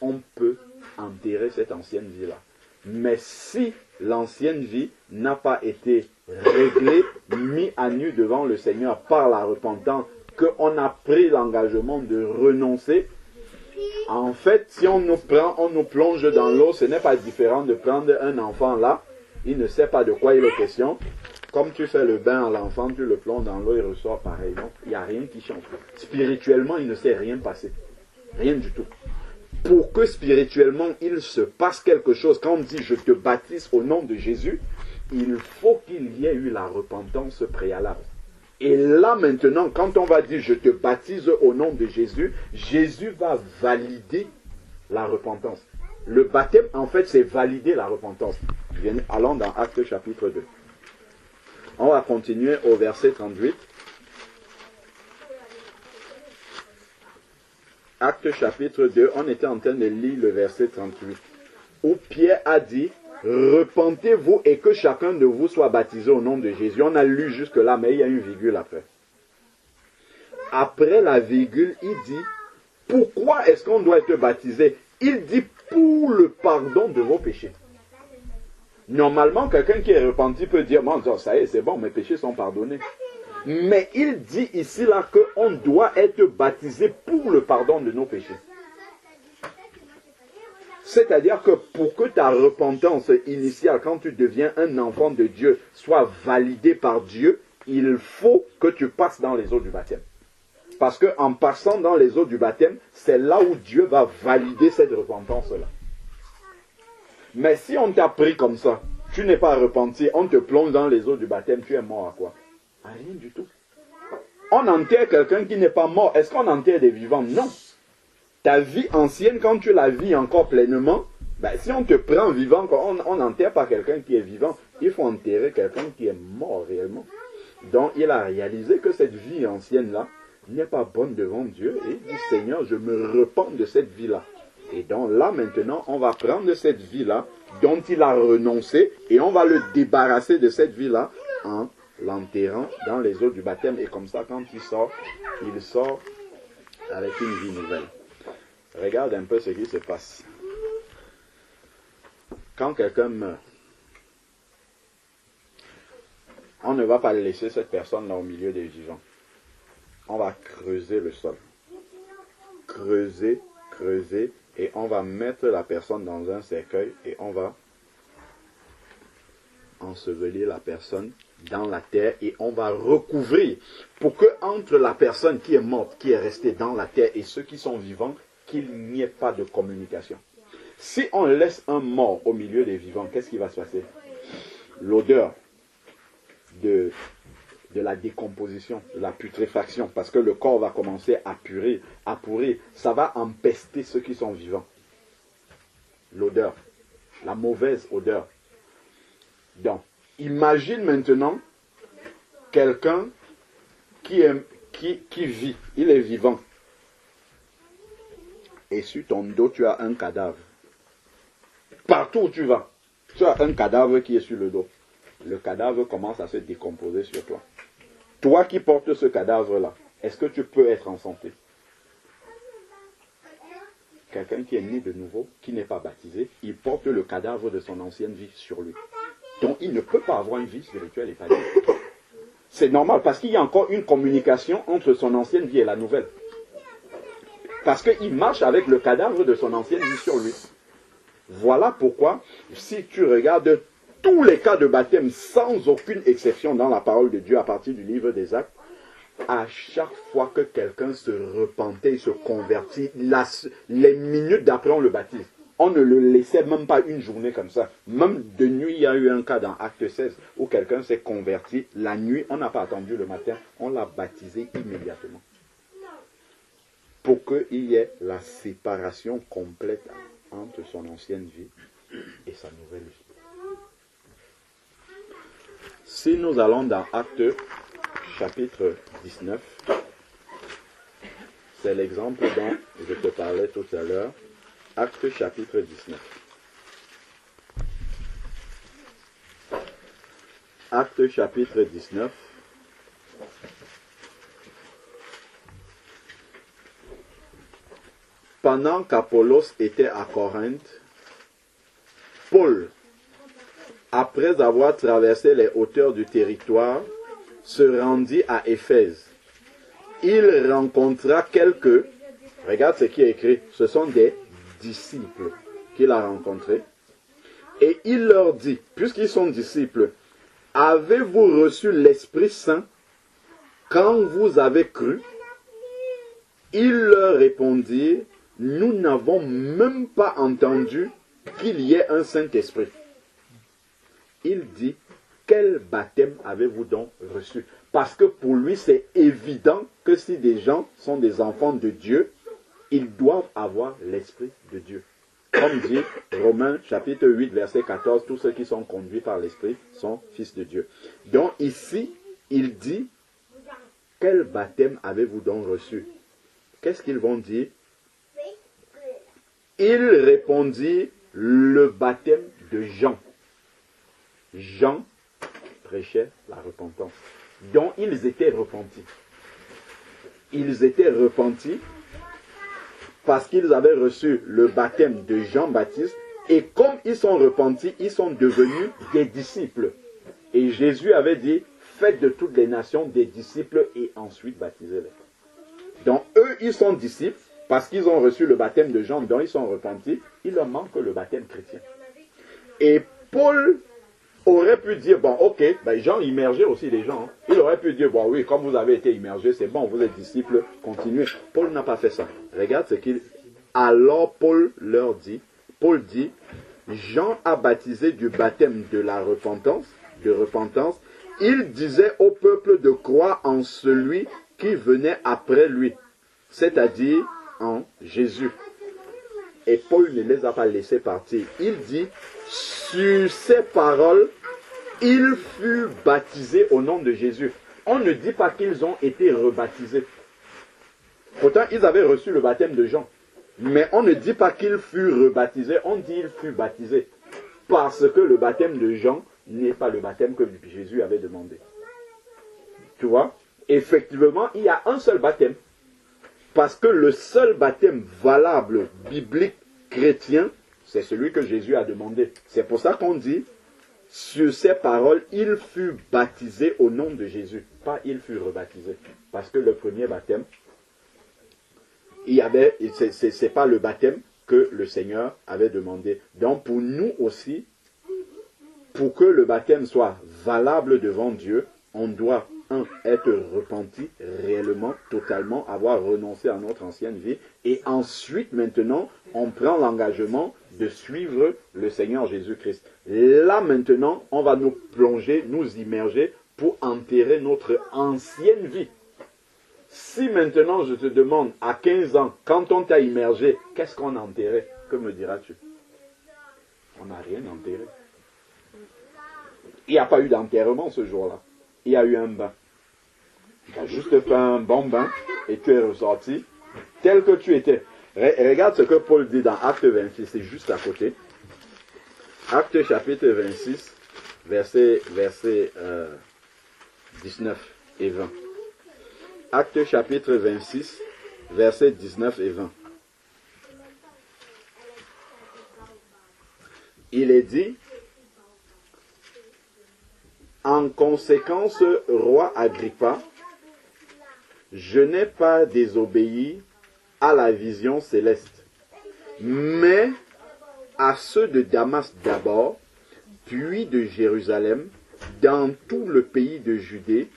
on peut enterrer cette ancienne vie-là. Mais si l'ancienne vie n'a pas été réglée, mise à nu devant le Seigneur par la repentance, qu'on a pris l'engagement de renoncer, en fait, si on nous plonge dans l'eau, ce n'est pas différent de prendre un enfant là, il ne sait pas de quoi il est question. Comme tu fais le bain à l'enfant, tu le plonges dans l'eau, il ressort pareil. Donc, il n'y a rien qui change. Spirituellement, il ne s'est rien passé. Rien du tout. Pour que spirituellement, il se passe quelque chose, quand on dit « je te baptise au nom de Jésus », il faut qu'il y ait eu la repentance préalable. Et là maintenant, quand on va dire « je te baptise au nom de Jésus », Jésus va valider la repentance. Le baptême, en fait, c'est valider la repentance. Allons dans Actes chapitre 2. On va continuer au verset 38. Actes chapitre 2, on était en train de lire le verset 38. Où Pierre a dit, repentez-vous et que chacun de vous soit baptisé au nom de Jésus. On a lu jusque là, mais il y a une virgule après. Après la virgule, il dit, pourquoi est-ce qu'on doit être baptisé? Il dit, pour le pardon de vos péchés. Normalement, quelqu'un qui est repenti peut dire, bon, ça y est, c'est bon, mes péchés sont pardonnés. Mais il dit ici là qu'on doit être baptisé pour le pardon de nos péchés. C'est-à-dire que pour que ta repentance initiale, quand tu deviens un enfant de Dieu, soit validée par Dieu, il faut que tu passes dans les eaux du baptême. Parce qu'en passant dans les eaux du baptême, c'est là où Dieu va valider cette repentance-là. Mais si on t'a pris comme ça, tu n'es pas repenti, on te plonge dans les eaux du baptême, tu es mort à quoi? À rien du tout. On enterre quelqu'un qui n'est pas mort. Est-ce qu'on enterre des vivants? Non. Ta vie ancienne, quand tu la vis encore pleinement, si on te prend vivant, on n'enterre pas quelqu'un qui est vivant. Il faut enterrer quelqu'un qui est mort réellement. Donc il a réalisé que cette vie ancienne-là n'est pas bonne devant Dieu. Et il dit, Seigneur, je me repens de cette vie-là. Et donc là maintenant, on va prendre cette vie-là dont il a renoncé et on va le débarrasser de cette vie-là en l'enterrant dans les eaux du baptême. Et comme ça, quand il sort avec une vie nouvelle. Regarde un peu ce qui se passe. Quand quelqu'un meurt, on ne va pas laisser cette personne-là au milieu des vivants. On va creuser le sol. Creuser, et on va mettre la personne dans un cercueil et on va ensevelir la personne dans la terre et on va recouvrir pour que entre la personne qui est morte, qui est restée dans la terre et ceux qui sont vivants, qu'il n'y ait pas de communication. Si on laisse un mort au milieu des vivants, qu'est-ce qui va se passer? L'odeur de la décomposition, de la putréfaction, parce que le corps va commencer à pourrir, ça va empester ceux qui sont vivants. L'odeur, la mauvaise odeur. Donc, imagine maintenant quelqu'un qui vit, il est vivant. Et sur ton dos, tu as un cadavre. Partout où tu vas, tu as un cadavre qui est sur le dos. Le cadavre commence à se décomposer sur toi. Toi qui portes ce cadavre-là, est-ce que tu peux être en santé? Quelqu'un qui est né de nouveau, qui n'est pas baptisé, il porte le cadavre de son ancienne vie sur lui. Donc il ne peut pas avoir une vie spirituelle épanouie. C'est normal parce qu'il y a encore une communication entre son ancienne vie et la nouvelle. Parce qu'il marche avec le cadavre de son ancienne vie sur lui. Voilà pourquoi, si tu regardes tous les cas de baptême, sans aucune exception dans la parole de Dieu à partir du livre des Actes, à chaque fois que quelqu'un se repentait, il se convertit, les minutes d'après on le baptise. On ne le laissait même pas une journée comme ça. Même de nuit, il y a eu un cas dans Acte 16 où quelqu'un s'est converti. La nuit, on n'a pas attendu le matin, on l'a baptisé immédiatement. Pour qu'il y ait la séparation complète entre son ancienne vie et sa nouvelle vie. Si nous allons dans Acte chapitre 19. C'est l'exemple dont je te parlais tout à l'heure. Actes chapitre 19. Actes chapitre 19. Pendant qu'Apollos était à Corinthe, Paul, après avoir traversé les hauteurs du territoire, se rendit à Éphèse. Il rencontra quelques, regarde ce qui est écrit, ce sont des disciples qu'il a rencontrés. Et il leur dit, puisqu'ils sont disciples, avez-vous reçu l'Esprit Saint quand vous avez cru? Ils leur répondirent, nous n'avons même pas entendu qu'il y ait un Saint-Esprit. Il dit, quel baptême avez-vous donc reçu? Parce que pour lui, c'est évident que si des gens sont des enfants de Dieu, ils doivent avoir l'Esprit de Dieu. Comme dit Romains chapitre 8, verset 14, tous ceux qui sont conduits par l'Esprit sont fils de Dieu. Donc ici, il dit, quel baptême avez-vous donc reçu? Qu'est-ce qu'ils vont dire? Il répondit, le baptême de Jean. Jean prêchait la repentance. Donc ils étaient repentis. Ils étaient repentis parce qu'ils avaient reçu le baptême de Jean-Baptiste. Et comme ils sont repentis, ils sont devenus des disciples. Et Jésus avait dit, faites de toutes les nations des disciples et ensuite baptisez-les. Donc eux, ils sont disciples parce qu'ils ont reçu le baptême de Jean, dont ils sont repentis. Il leur manque le baptême chrétien. Et Paul aurait pu dire, bon, ok, ben Jean immergeait aussi les gens. Hein. Il aurait pu dire, bon oui, comme vous avez été immergés, c'est bon, vous êtes disciples, continuez. Paul n'a pas fait ça. Regarde ce qu'il... Alors Paul leur dit, Paul dit, Jean a baptisé du baptême de la repentance, Il disait au peuple de croire en celui qui venait après lui, c'est-à-dire en Jésus. Et Paul ne les a pas laissés partir. Il dit, sur ces paroles, il fut baptisé au nom de Jésus. On ne dit pas qu'ils ont été rebaptisés. Pourtant, ils avaient reçu le baptême de Jean. Mais on ne dit pas qu'il fut rebaptisé, on dit qu'il fut baptisé. Parce que le baptême de Jean n'est pas le baptême que Jésus avait demandé. Tu vois? Effectivement, il y a un seul baptême. Parce que le seul baptême valable, biblique, chrétien, c'est celui que Jésus a demandé. C'est pour ça qu'on dit, sur ces paroles, il fut baptisé au nom de Jésus. Pas il fut rebaptisé. Parce que le premier baptême, c'est pas le baptême que le Seigneur avait demandé. Donc pour nous aussi, pour que le baptême soit valable devant Dieu, on doit être repenti réellement, totalement, avoir renoncé à notre ancienne vie. Et ensuite, maintenant, on prend l'engagement de suivre le Seigneur Jésus-Christ. Là, maintenant, on va nous plonger, nous immerger pour enterrer notre ancienne vie. Si maintenant, je te demande, à 15 ans, quand on t'a immergé, qu'est-ce qu'on a enterré? Que me diras-tu? On n'a rien enterré. Il n'y a pas eu d'enterrement ce jour-là. Il y a eu un bain. Tu as juste fait un bon bain et tu es ressorti tel que tu étais. Regarde ce que Paul dit dans Acte 26, c'est juste à côté. Acte chapitre 26, versets 19 et 20. Acte chapitre 26, versets 19 et 20. Il est dit, en conséquence, roi Agrippa, je n'ai pas désobéi à la vision céleste, mais à ceux de Damas d'abord, puis de Jérusalem, dans tout le pays de Judée,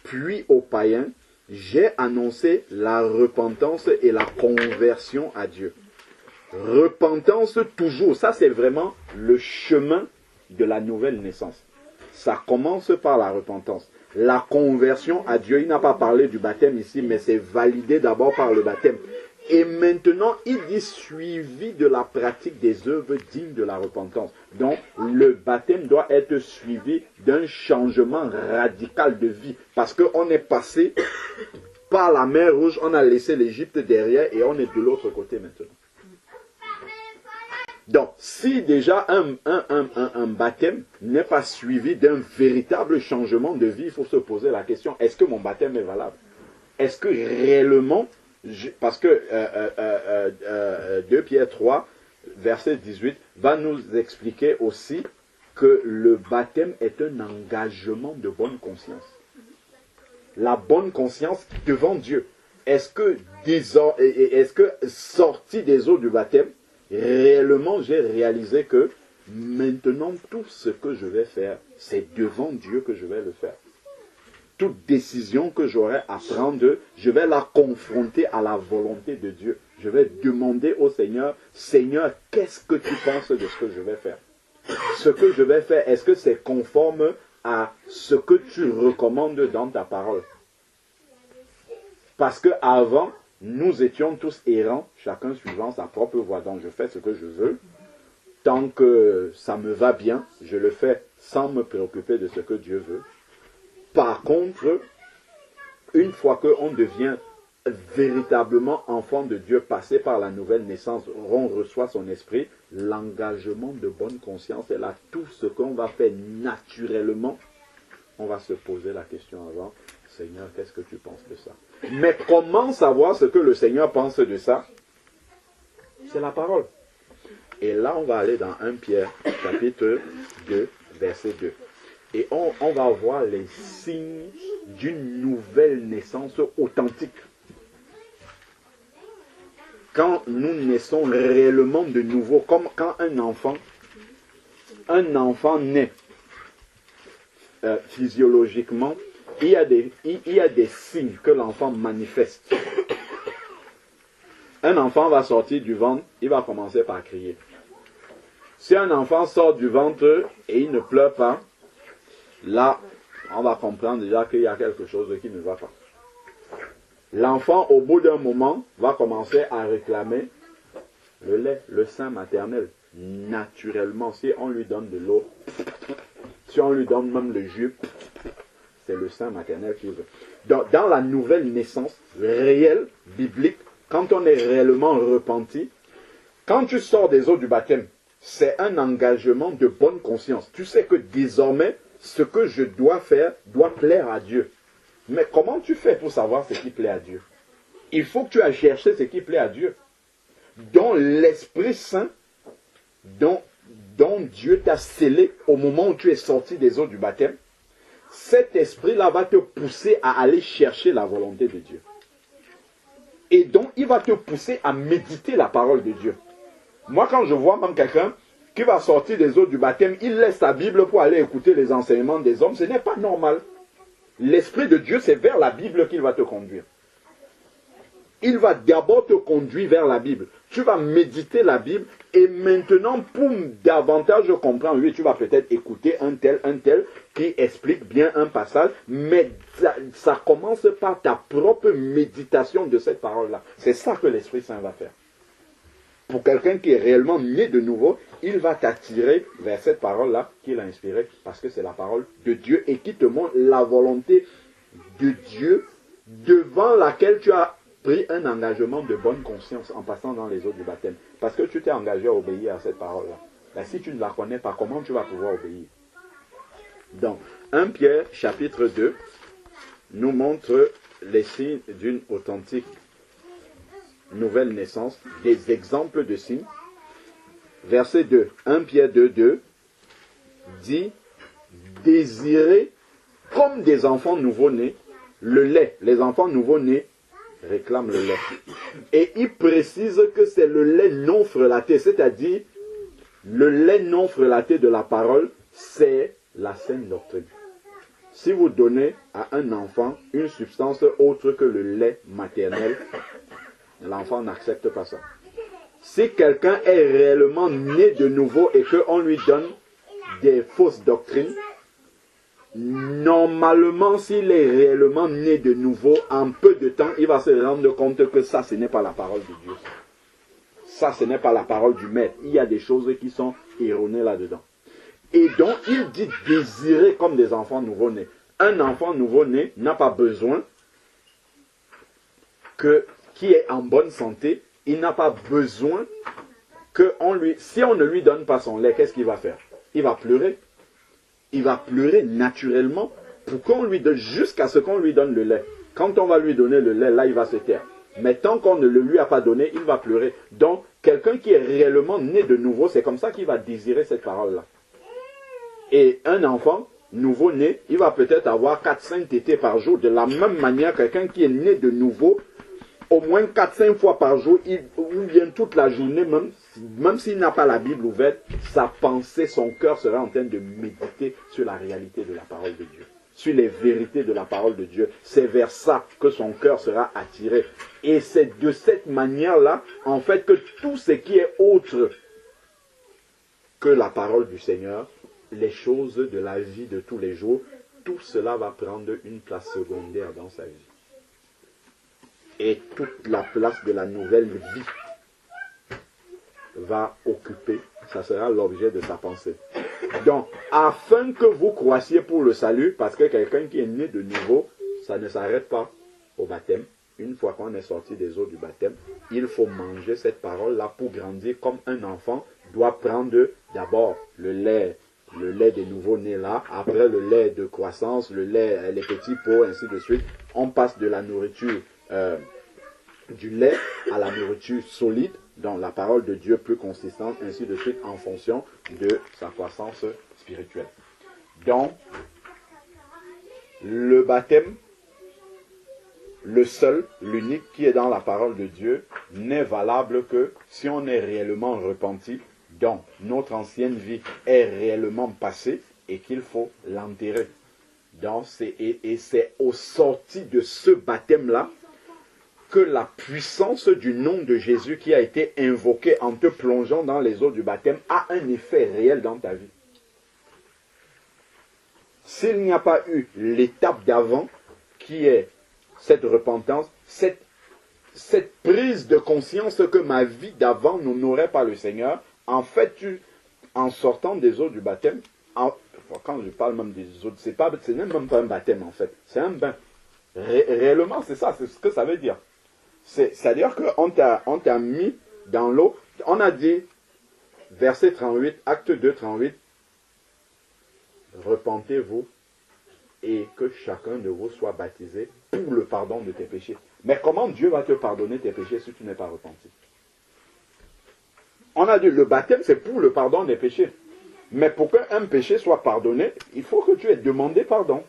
puis aux païens, j'ai annoncé la repentance et la conversion à Dieu. Repentance toujours, ça c'est vraiment le chemin de la nouvelle naissance. Ça commence par la repentance. La conversion à Dieu, il n'a pas parlé du baptême ici, mais c'est validé d'abord par le baptême. Et maintenant, il dit suivi de la pratique des œuvres dignes de la repentance. Donc, le baptême doit être suivi d'un changement radical de vie. Parce qu'on est passé par la mer Rouge, on a laissé l'Égypte derrière et on est de l'autre côté maintenant. Donc, si déjà un baptême n'est pas suivi d'un véritable changement de vie, il faut se poser la question, est-ce que mon baptême est valable? Est-ce que réellement, parce que 2 Pierre 3, verset 18, va nous expliquer aussi que le baptême est un engagement de bonne conscience. La bonne conscience devant Dieu. Est-ce que sorti des eaux du baptême, réellement j'ai réalisé que maintenant tout ce que je vais faire, c'est devant Dieu que je vais le faire. Toute décision que j'aurai à prendre, je vais la confronter à la volonté de Dieu. Je vais demander au Seigneur, Seigneur, qu'est-ce que tu penses de ce que je vais faire? Ce que je vais faire, est-ce que c'est conforme à ce que tu recommandes dans ta parole? Parce qu'avant, nous étions tous errants, chacun suivant sa propre voie. Donc je fais ce que je veux. Tant que ça me va bien, je le fais sans me préoccuper de ce que Dieu veut. Par contre, une fois qu'on devient véritablement enfant de Dieu, passé par la nouvelle naissance, on reçoit son esprit, l'engagement de bonne conscience est là. Tout ce qu'on va faire naturellement, on va se poser la question avant, Seigneur, qu'est-ce que tu penses de ça? Mais comment savoir ce que le Seigneur pense de ça? C'est la parole. Et là, on va aller dans 1 Pierre, chapitre 2, verset 2. Et on va voir les signes d'une nouvelle naissance authentique. Quand nous naissons réellement de nouveau, comme quand un enfant naît physiologiquement, il y a des signes que l'enfant manifeste. Un enfant va sortir du ventre, il va commencer par crier. Si un enfant sort du ventre et il ne pleure pas, là, on va comprendre déjà qu'il y a quelque chose qui ne va pas. L'enfant, au bout d'un moment, va commencer à réclamer le lait, le sein maternel. Naturellement, si on lui donne de l'eau, si on lui donne même le jus, c'est le sein maternel qu'il veut. Donc, dans la nouvelle naissance réelle, biblique, quand on est réellement repenti, quand tu sors des eaux du baptême, c'est un engagement de bonne conscience. Tu sais que désormais, ce que je dois faire doit plaire à Dieu. Mais comment tu fais pour savoir ce qui plaît à Dieu? Il faut que tu ailles chercher ce qui plaît à Dieu. Dont l'Esprit Saint, dont Dieu t'a scellé au moment où tu es sorti des eaux du baptême, cet esprit-là va te pousser à aller chercher la volonté de Dieu. Et donc, il va te pousser à méditer la parole de Dieu. Moi, quand je vois même quelqu'un qui va sortir des eaux du baptême, il laisse sa Bible pour aller écouter les enseignements des hommes, ce n'est pas normal. L'Esprit de Dieu, c'est vers la Bible qu'il va te conduire. Il va d'abord te conduire vers la Bible. Tu vas méditer la Bible et maintenant, pour davantage comprendre, oui, tu vas peut-être écouter un tel qui explique bien un passage, mais ça commence par ta propre méditation de cette parole-là. C'est ça que l'Esprit Saint va faire. Pour quelqu'un qui est réellement né de nouveau, il va t'attirer vers cette parole-là qu'il a inspirée, parce que c'est la parole de Dieu et qui te montre la volonté de Dieu devant laquelle tu as pris un engagement de bonne conscience en passant dans les eaux du baptême. Parce que tu t'es engagé à obéir à cette parole-là. Ben, si tu ne la connais pas, comment tu vas pouvoir obéir? Donc, 1 Pierre, chapitre 2, nous montre les signes d'une authentique nouvelle naissance, des exemples de signes. Verset 2, 1 Pierre 2, 2, dit, désirez comme des enfants nouveau-nés le lait. Les enfants nouveau-nés réclament le lait. Et il précise que c'est le lait non frelaté, c'est-à-dire le lait non frelaté de la parole, c'est la saine doctrine. Si vous donnez à un enfant une substance autre que le lait maternel, l'enfant n'accepte pas ça. Si quelqu'un est réellement né de nouveau et qu'on lui donne des fausses doctrines, normalement, s'il est réellement né de nouveau, en peu de temps, il va se rendre compte que ça, ce n'est pas la parole de Dieu. Ça, ce n'est pas la parole du maître. Il y a des choses qui sont erronées là-dedans. Et donc, il dit désirer comme des enfants nouveau-nés. Un enfant nouveau-né n'a pas besoin qui est en bonne santé. Il n'a pas besoin si on ne lui donne pas son lait, qu'est-ce qu'il va faire? Il va pleurer. Il va pleurer naturellement pour qu'on lui donne, jusqu'à ce qu'on lui donne le lait. Quand on va lui donner le lait, là, il va se taire. Mais tant qu'on ne le lui a pas donné, il va pleurer. Donc, quelqu'un qui est réellement né de nouveau, c'est comme ça qu'il va désirer cette parole-là. Et un enfant nouveau-né, il va peut-être avoir 4-5 tétés par jour. De la même manière, quelqu'un qui est né de nouveau, au moins 4-5 fois par jour, ou bien toute la journée, même s'il n'a pas la Bible ouverte, sa pensée, son cœur sera en train de méditer sur la réalité de la parole de Dieu, sur les vérités de la parole de Dieu. C'est vers ça que son cœur sera attiré. Et c'est de cette manière-là, en fait, que tout ce qui est autre que la parole du Seigneur, les choses de la vie de tous les jours, tout cela va prendre une place secondaire dans sa vie. Et toute la place de la nouvelle vie va occuper, ça sera l'objet de sa pensée. Donc, afin que vous croissiez pour le salut, parce que quelqu'un qui est né de nouveau, ça ne s'arrête pas au baptême. Une fois qu'on est sorti des eaux du baptême, il faut manger cette parole-là pour grandir comme un enfant doit prendre d'abord le lait des nouveaux-nés là, après le lait de croissance, le lait, les petits pots, ainsi de suite. On passe de la nourriture du lait à la nourriture solide, donc la parole de Dieu plus consistante, ainsi de suite, en fonction de sa croissance spirituelle. Donc, le baptême, le seul, l'unique qui est dans la parole de Dieu, n'est valable que si on est réellement repenti, donc notre ancienne vie est réellement passée et qu'il faut l'enterrer. Donc, c'est au sorti de ce baptême-là que la puissance du nom de Jésus qui a été invoqué en te plongeant dans les eaux du baptême a un effet réel dans ta vie. S'il n'y a pas eu l'étape d'avant, qui est cette repentance, cette prise de conscience que ma vie d'avant n'honorait pas le Seigneur, en fait, en sortant des eaux du baptême, quand je parle même des eaux, c'est même pas un baptême en fait, c'est un bain. Réellement, c'est ça, c'est ce que ça veut dire. C'est-à-dire qu'on t'a mis dans l'eau. On a dit, verset 38, acte 2, 38, repentez-vous et que chacun de vous soit baptisé pour le pardon de tes péchés. Mais comment Dieu va te pardonner tes péchés si tu n'es pas repenti? On a dit, le baptême, c'est pour le pardon des péchés. Mais pour qu'un péché soit pardonné, il faut que tu aies demandé pardon.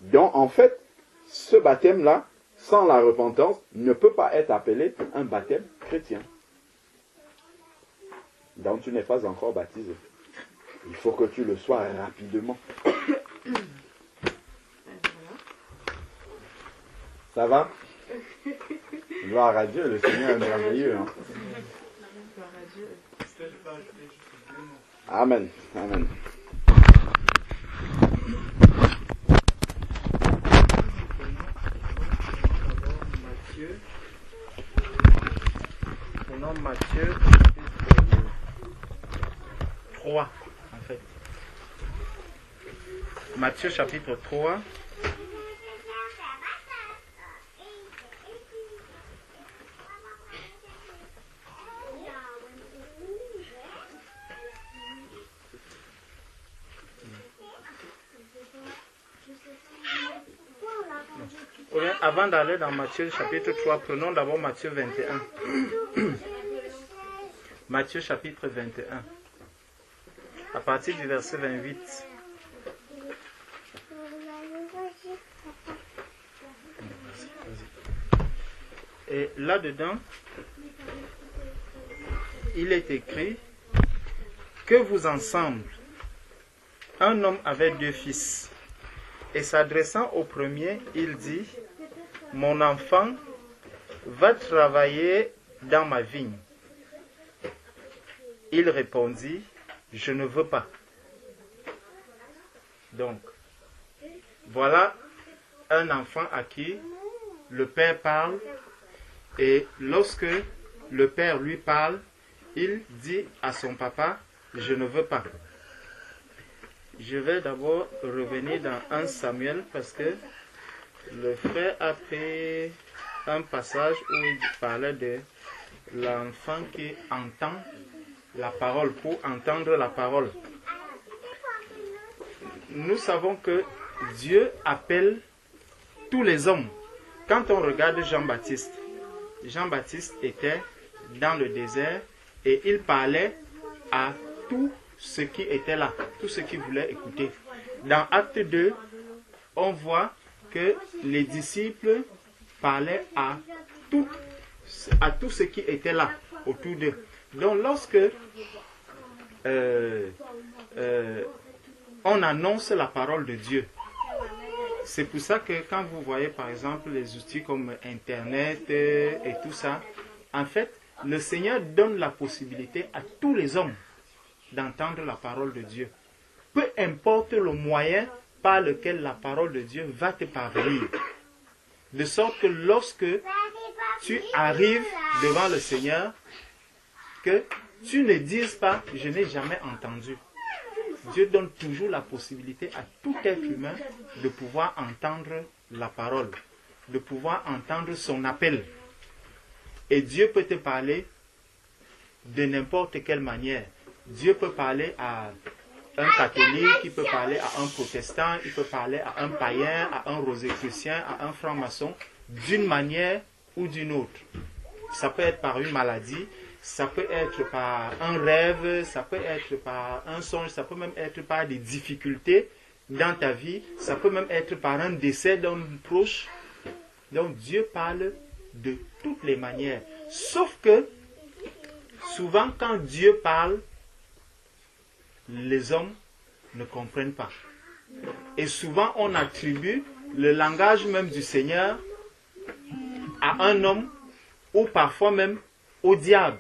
Donc, en fait, ce baptême-là, sans la repentance, ne peut pas être appelé un baptême chrétien. Donc tu n'es pas encore baptisé. Il faut que tu le sois rapidement. Ça va? Gloire à Dieu, le Seigneur est merveilleux. Hein? Amen. Amen. Prenons Matthieu 3, en fait. Matthieu chapitre 3. Avant d'aller dans Matthieu chapitre 3, prenons d'abord Matthieu 21. Matthieu chapitre 21. À partir du verset 28. Et là-dedans, il est écrit que vous ensemble, un homme avait 2 fils. Et s'adressant au premier, il dit: mon enfant, va travailler dans ma vigne. Il répondit: je ne veux pas. Donc, Voilà un enfant à qui le père parle, et lorsque le père lui parle, il dit à son papa, je ne veux pas. Je vais d'abord revenir dans 1 Samuel parce que le frère a pris un passage où il parlait de l'enfant qui entend la parole, pour entendre la parole. Nous savons que Dieu appelle tous les hommes. Quand on regarde Jean-Baptiste, Jean-Baptiste était dans le désert et il parlait à tous ceux qui étaient là, tous ceux qui voulaient écouter. Dans Acte 2, on voit que les disciples parlaient à tous ceux qui étaient là, autour d'eux. Donc lorsque on annonce la parole de Dieu, c'est pour ça que quand vous voyez par exemple les outils comme Internet et tout ça, en fait, le Seigneur donne la possibilité à tous les hommes d'entendre la parole de Dieu. Peu importe le moyen par lequel la parole de Dieu va te parvenir. De sorte que lorsque tu arrives devant le Seigneur, que tu ne dises pas « je n'ai jamais entendu ». Dieu donne toujours la possibilité à tout être humain de pouvoir entendre la parole, de pouvoir entendre son appel. Et Dieu peut te parler de n'importe quelle manière. Dieu peut parler à un catholique, il peut parler à un protestant, il peut parler à un païen, à un rosicrucien, à un franc-maçon, d'une manière ou d'une autre. Ça peut être par une maladie, ça peut être par un rêve, ça peut être par un songe, ça peut même être par des difficultés dans ta vie, ça peut même être par un décès d'un proche. Donc Dieu parle de toutes les manières. Sauf que, souvent quand Dieu parle, les hommes ne comprennent pas. Et souvent on attribue le langage même du Seigneur à un homme ou parfois même au diable.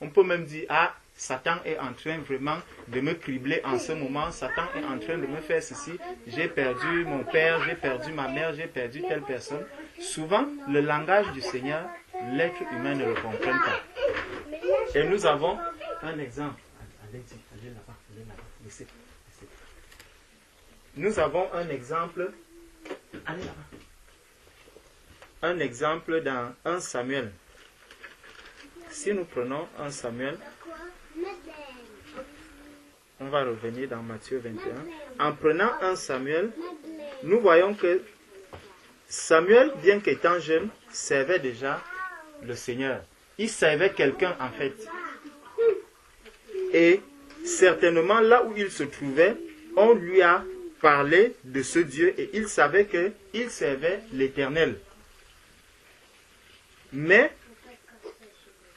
On peut même dire, ah, Satan est en train vraiment de me cribler en ce moment, Satan est en train de me faire ceci, j'ai perdu mon père, j'ai perdu ma mère, j'ai perdu telle personne. Souvent, le langage du Seigneur, l'être humain ne le comprend pas. Et nous avons un exemple. Allez là-bas, laissez. Nous avons un exemple. Allez là-bas. Un exemple dans 1 Samuel. Si nous prenons 1 Samuel, on va revenir dans Matthieu 21. En prenant 1 Samuel, nous voyons que Samuel, bien qu'étant jeune, servait déjà le Seigneur. Il servait quelqu'un en fait. Et certainement là où il se trouvait, on lui a parlé de ce Dieu et il savait qu'il servait l'Éternel. Mais,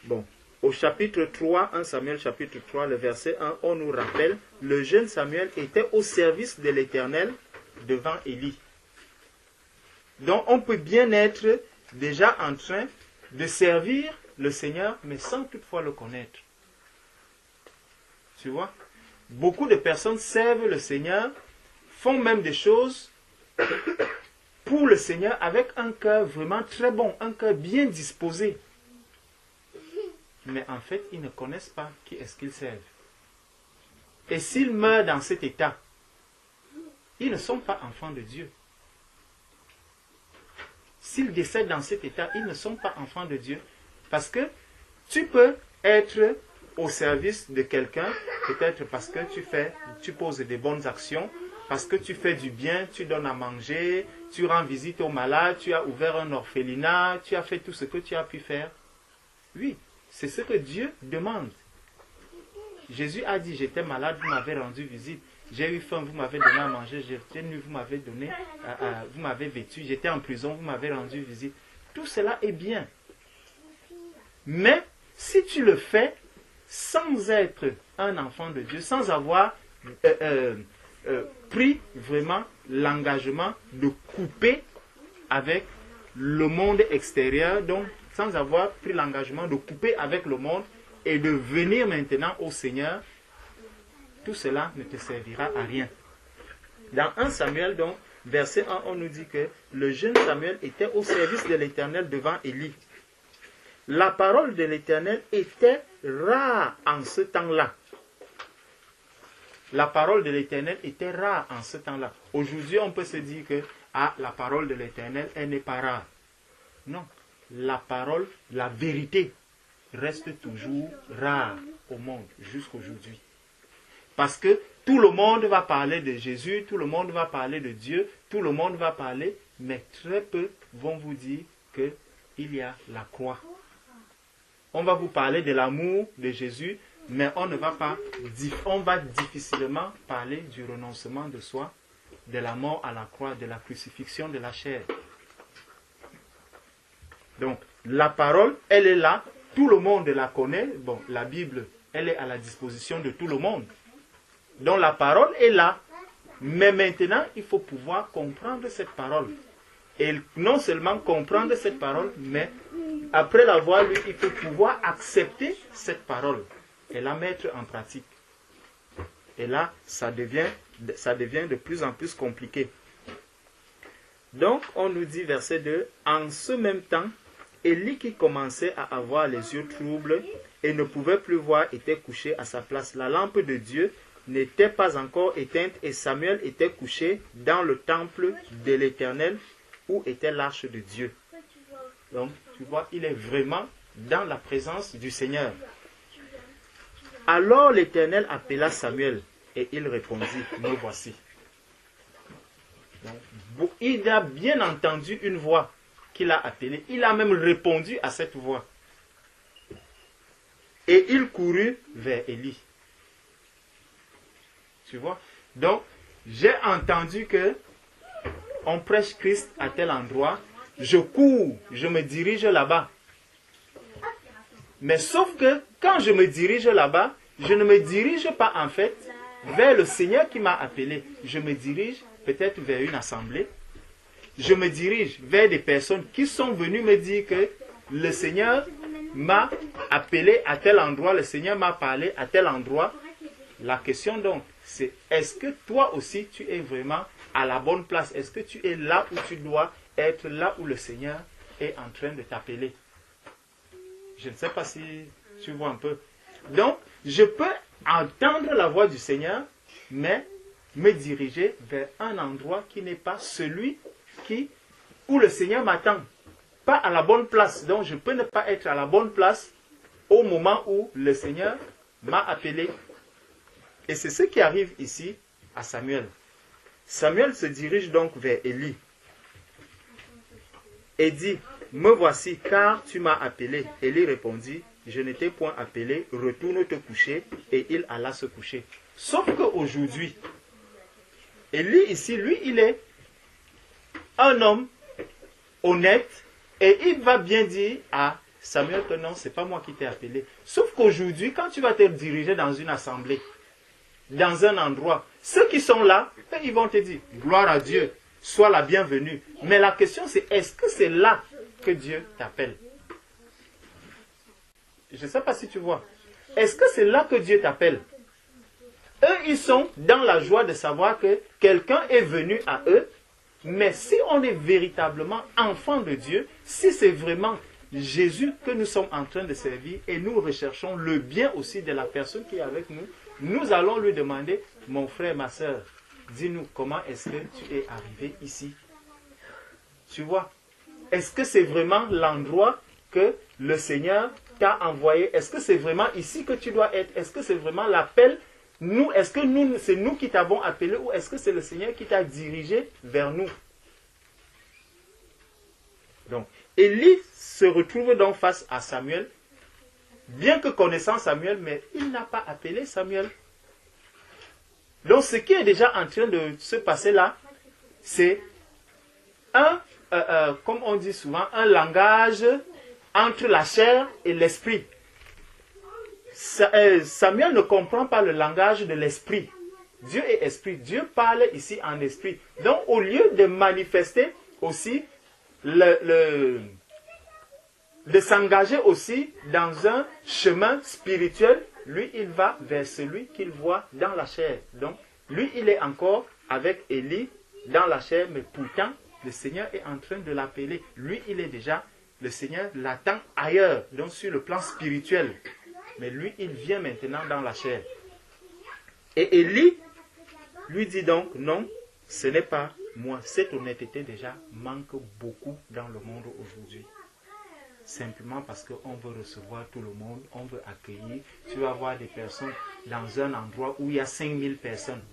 bon, au chapitre 3, 1 Samuel chapitre 3, le verset 1, on nous rappelle, le jeune Samuel était au service de l'Éternel devant Élie. Donc on peut bien être déjà en train de servir le Seigneur, mais sans toutefois le connaître. Tu vois? Beaucoup de personnes servent le Seigneur, font même des choses pour le Seigneur avec un cœur vraiment très bon, un cœur bien disposé. Mais en fait, ils ne connaissent pas qui est-ce qu'ils servent. Et s'ils meurent dans cet état, ils ne sont pas enfants de Dieu. S'ils décèdent dans cet état, ils ne sont pas enfants de Dieu. Parce que tu peux être au service de quelqu'un, peut-être parce que tu poses des bonnes actions, parce que tu fais du bien, tu donnes à manger, tu rends visite aux malades, tu as ouvert un orphelinat, tu as fait tout ce que tu as pu faire. Oui, c'est ce que Dieu demande. Jésus a dit, j'étais malade, vous m'avez rendu visite. J'ai eu faim, vous m'avez donné à manger. J'étais nu, vous m'avez donné, vous m'avez vêtu. J'étais en prison, vous m'avez rendu visite. Tout cela est bien. Mais si tu le fais sans être un enfant de Dieu, sans avoir pris vraiment l'engagement de couper avec le monde extérieur, donc sans avoir pris l'engagement de couper avec le monde et de venir maintenant au Seigneur, tout cela ne te servira à rien. Dans 1 Samuel, donc, verset 1, on nous dit que le jeune Samuel était au service de l'Éternel devant Élie. La parole de l'Éternel était rare en ce temps-là. La parole de l'Éternel était rare en ce temps-là. Aujourd'hui, on peut se dire que la parole de l'Éternel, elle n'est pas rare. Non, la parole, la vérité reste toujours rare au monde jusqu'aujourd'hui. Parce que tout le monde va parler de Jésus, tout le monde va parler de Dieu, tout le monde va parler, mais très peu vont vous dire qu'il y a la croix. On va vous parler de l'amour de Jésus, mais on va difficilement parler du renoncement de soi, de la mort à la croix, de la crucifixion de la chair. Donc, la parole, elle est là, tout le monde la connaît. Bon, la Bible, elle est à la disposition de tout le monde. Donc, la parole est là, mais maintenant, il faut pouvoir comprendre cette parole. Et non seulement comprendre cette parole, mais après l'avoir lue, il faut pouvoir accepter cette parole et la mettre en pratique. Et là, ça devient de plus en plus compliqué. Donc, on nous dit, verset 2, « En ce même temps, Élie qui commençait à avoir les yeux troubles et ne pouvait plus voir était couché à sa place. La lampe de Dieu n'était pas encore éteinte et Samuel était couché dans le temple de l'Éternel où était l'arche de Dieu. » Donc, tu vois, il est vraiment dans la présence du Seigneur. Alors l'Éternel appela Samuel et il répondit, « Me voici. » Donc, il a bien entendu une voix qu'il a appelée. Il a même répondu à cette voix. Et il courut vers Élie. Tu vois? Donc, j'ai entendu que on prêche Christ à tel endroit. Je cours, je me dirige là-bas. Mais sauf que quand je me dirige là-bas, je ne me dirige pas en fait vers le Seigneur qui m'a appelé. Je me dirige peut-être vers une assemblée. Je me dirige vers des personnes qui sont venues me dire que le Seigneur m'a appelé à tel endroit, le Seigneur m'a parlé à tel endroit. La question donc, c'est est-ce que toi aussi tu es vraiment à la bonne place? Est-ce que tu es là où tu dois être, là où le Seigneur est en train de t'appeler? Je ne sais pas si tu vois un peu. Donc, je peux entendre la voix du Seigneur, mais me diriger vers un endroit qui n'est pas celui où le Seigneur m'attend. Pas à la bonne place. Donc, je peux ne pas être à la bonne place au moment où le Seigneur m'a appelé. Et c'est ce qui arrive ici à Samuel. Samuel se dirige donc vers Élie et dit, « Me voici, car tu m'as appelé. » Élie répondit, « Je ne t'ai point appelé, retourne te coucher. » Et il alla se coucher. Sauf qu'aujourd'hui, Élie ici, lui, il est un homme honnête et il va bien dire à Samuel que non, ce n'est pas moi qui t'ai appelé. Sauf qu'aujourd'hui, quand tu vas te diriger dans une assemblée, dans un endroit, ceux qui sont là, ils vont te dire, gloire à Dieu, sois la bienvenue. Mais la question c'est, est-ce que c'est là que Dieu t'appelle? Je ne sais pas si tu vois. Est-ce que c'est là que Dieu t'appelle? Eux, ils sont dans la joie de savoir que quelqu'un est venu à eux. Mais si on est véritablement enfant de Dieu, si c'est vraiment Jésus que nous sommes en train de servir et nous recherchons le bien aussi de la personne qui est avec nous, nous allons lui demander, mon frère, ma soeur, dis-nous comment est-ce que tu es arrivé ici? Tu vois? Est-ce que c'est vraiment l'endroit que le Seigneur t'a envoyé? Est-ce que c'est vraiment ici que tu dois être? Est-ce que c'est vraiment l'appel? Est-ce que c'est nous qui t'avons appelé ou est-ce que c'est le Seigneur qui t'a dirigé vers nous? Donc, Élie se retrouve donc face à Samuel, bien que connaissant Samuel, mais il n'a pas appelé Samuel. Donc, ce qui est déjà en train de se passer là, c'est comme on dit souvent, un langage entre la chair et l'esprit. Samuel ne comprend pas le langage de l'esprit. Dieu est esprit. Dieu parle ici en esprit. Donc, au lieu de manifester aussi, de s'engager aussi dans un chemin spirituel, lui, il va vers celui qu'il voit dans la chair. Donc, lui, il est encore avec Élie dans la chair, mais pourtant, le Seigneur est en train de l'appeler. Lui, il est déjà, le Seigneur l'attend ailleurs, donc sur le plan spirituel. Mais lui, il vient maintenant dans la chair. Et Élie lui dit donc, non, ce n'est pas moi. Cette honnêteté déjà manque beaucoup dans le monde aujourd'hui. Simplement parce qu'on veut recevoir tout le monde, on veut accueillir. Tu vas voir des personnes dans un endroit où il y a 5000 personnes.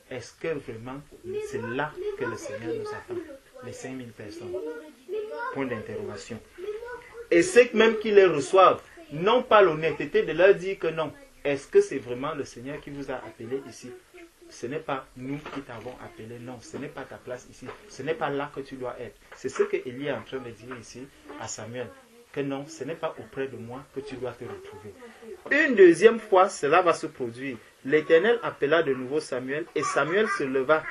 Est-ce que vraiment c'est là que le Seigneur nous attend? Les 5000 personnes. Point d'interrogation. Et ceux même qui les reçoivent n'ont pas l'honnêteté de leur dire que non. Est-ce que c'est vraiment le Seigneur qui vous a appelé ici? Ce n'est pas nous qui t'avons appelé, non. Ce n'est pas ta place ici. Ce n'est pas là que tu dois être. C'est ce que Élie est en train de dire ici à Samuel. Que non, ce n'est pas auprès de moi que tu dois te retrouver. Une deuxième fois, cela va se produire. L'Éternel appela de nouveau Samuel, et Samuel se leva,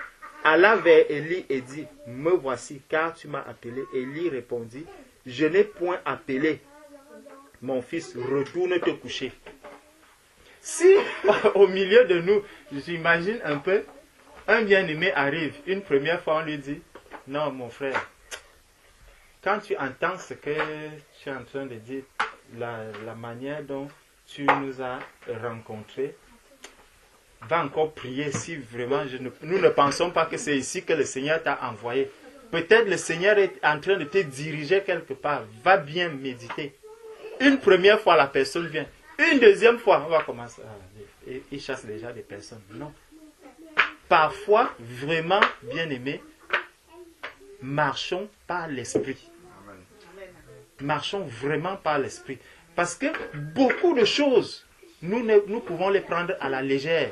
alla vers Élie et dit, me voici, car tu m'as appelé. Élie répondit, je n'ai point appelé. Mon fils, retourne te coucher. Si, au milieu de nous, j'imagine un peu, un bien-aimé arrive, une première fois on lui dit, non mon frère, quand tu entends ce que tu es en train de dire, la manière dont tu nous as rencontrés, va encore prier si vraiment nous ne pensons pas que c'est ici que le Seigneur t'a envoyé. Peut-être le Seigneur est en train de te diriger quelque part. Va bien méditer. Une première fois, la personne vient. Une deuxième fois, on va commencer. Il chasse déjà des personnes. Non. Parfois, vraiment, bien aimé, marchons par l'esprit. Marchons vraiment par l'esprit. Parce que beaucoup de choses, nous pouvons les prendre à la légère.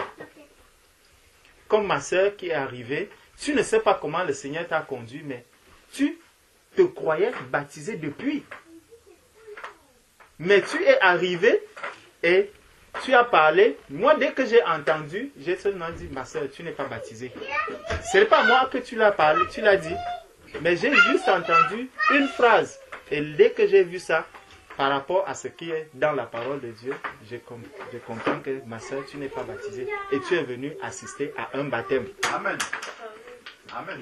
Comme ma soeur qui est arrivée, tu ne sais pas comment le Seigneur t'a conduit, mais tu te croyais baptisé depuis. Mais tu es arrivé et tu as parlé. Moi, dès que j'ai entendu, j'ai seulement dit, ma soeur, tu n'es pas baptisée. Ce n'est pas moi que tu l'as parlé, tu l'as dit. Mais j'ai juste entendu une phrase. Et dès que j'ai vu ça, par rapport à ce qui est dans la parole de Dieu, je comprends que ma soeur, tu n'es pas baptisée. Et tu es venu assister à un baptême. Amen. Amen.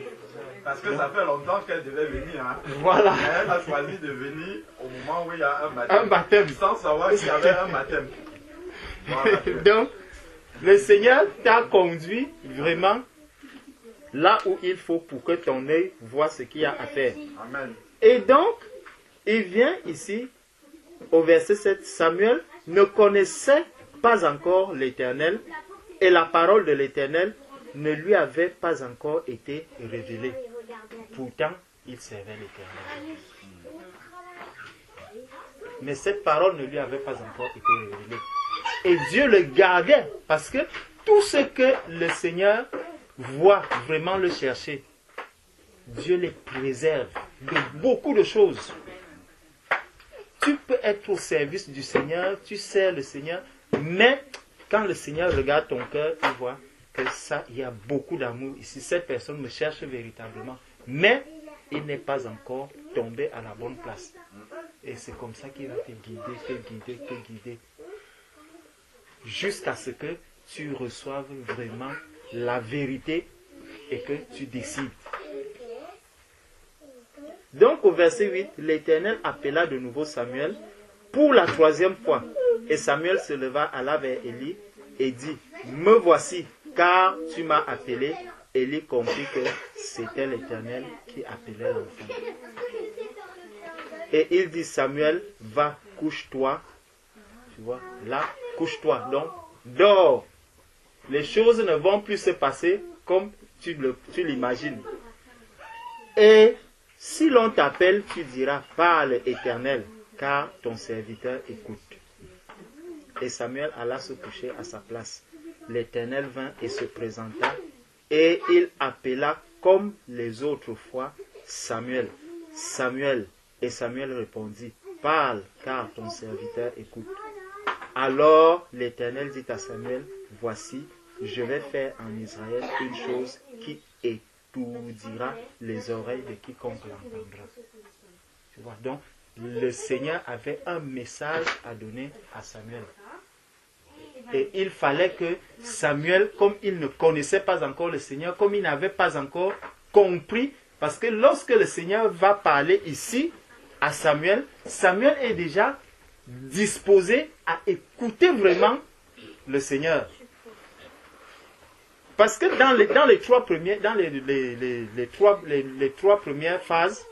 Parce que ça fait longtemps qu'elle devait venir. Hein. Voilà. Mais elle a choisi de venir au moment où il y a un baptême. Un baptême. Sans savoir qu'il y avait un baptême. Voilà. Donc, le Seigneur t'a conduit vraiment là où il faut pour que ton œil voit ce qu'il y a à faire. Amen. Et donc, il vient ici, au verset 7, Samuel ne connaissait pas encore l'Éternel et la parole de l'Éternel ne lui avait pas encore été révélée. Pourtant, il servait l'Éternel. Mais cette parole ne lui avait pas encore été révélée. Et Dieu le gardait parce que tout ce que le Seigneur voit vraiment le chercher, Dieu les préserve de beaucoup de choses. Tu peux être au service du Seigneur, tu sers le Seigneur, mais quand le Seigneur regarde ton cœur, il voit que ça, il y a beaucoup d'amour ici. Cette personne me cherche véritablement, mais il n'est pas encore tombé à la bonne place. Et c'est comme ça qu'il va te guider, jusqu'à ce que tu reçoives vraiment la vérité et que tu décides. Donc au verset 8, l'Éternel appela de nouveau Samuel pour la troisième fois. Et Samuel se leva, alla vers Élie et dit, me voici, car tu m'as appelé. Élie comprit que c'était l'Éternel qui appelait l'enfant. Et il dit, Samuel, va, couche-toi. Tu vois, là, couche-toi. Donc, dors. Les choses ne vont plus se passer comme tu l'imagines. Et si l'on t'appelle, tu diras, parle Éternel, car ton serviteur écoute. Et Samuel alla se coucher à sa place. L'Éternel vint et se présenta, et il appela comme les autres fois Samuel. Samuel. Et Samuel répondit, parle, car ton serviteur écoute. Alors l'Éternel dit à Samuel, voici, je vais faire en Israël une chose qui étourdira les oreilles de quiconque l'entendra. Tu vois, donc le Seigneur avait un message à donner à Samuel. Et il fallait que Samuel, comme il ne connaissait pas encore le Seigneur, comme il n'avait pas encore compris, parce que lorsque le Seigneur va parler ici à Samuel, Samuel est déjà disposé à écouter vraiment le Seigneur. Parce que dans les trois premières phases,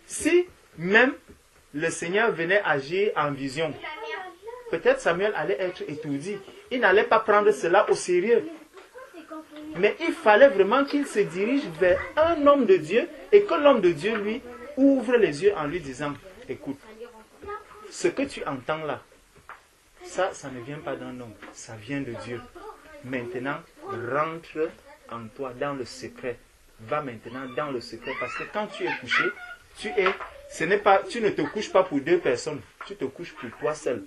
si même le Seigneur venait agir en vision, peut-être Samuel allait être étourdi. Il n'allait pas prendre cela au sérieux. Mais il fallait vraiment qu'il se dirige vers un homme de Dieu et que l'homme de Dieu lui ouvre les yeux en lui disant, écoute, ce que tu entends là, ça ne vient pas d'un homme, ça vient de Dieu. Maintenant, rentre en toi dans le secret. Va maintenant dans le secret parce que quand tu es couché, tu ne te couches pas pour deux personnes, tu te couches pour toi seul.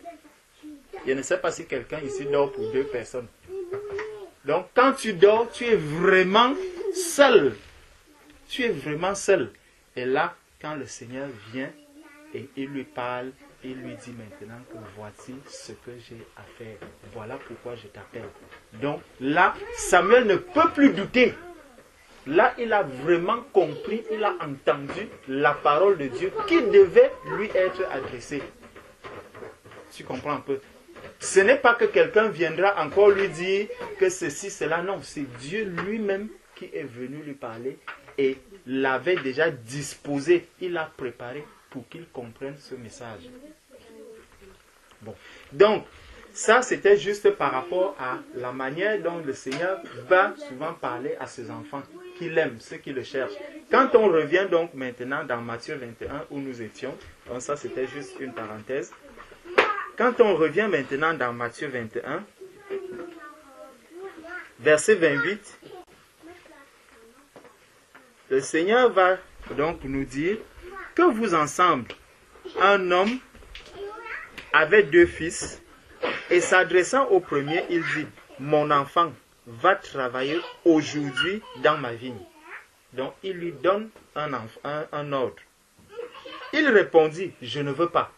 Je ne sais pas si quelqu'un ici dort pour deux personnes. Donc, quand tu dors, tu es vraiment seul. Tu es vraiment seul. Et là, quand le Seigneur vient et il lui parle, il lui dit maintenant que voici ce que j'ai à faire. Voilà pourquoi je t'appelle. Donc là, Samuel ne peut plus douter. Là, il a vraiment compris, il a entendu la parole de Dieu qui devait lui être adressée. Tu comprends un peu? Ce n'est pas que quelqu'un viendra encore lui dire que ceci, cela. Non, c'est Dieu lui-même qui est venu lui parler et l'avait déjà disposé. Il l'a préparé pour qu'il comprenne ce message. Bon. Donc, ça c'était juste par rapport à la manière dont le Seigneur va souvent parler à ses enfants, qu'il aime, ceux qui le cherchent. Quand on revient donc maintenant dans Matthieu 21 où nous étions, donc ça c'était juste une parenthèse. Quand on revient maintenant dans Matthieu 21, verset 28, le Seigneur va donc nous dire que vous ensemble, un homme avait deux fils, et s'adressant au premier, il dit, mon enfant va travailler aujourd'hui dans ma vigne. Donc il lui donne un ordre. Il répondit, je ne veux pas.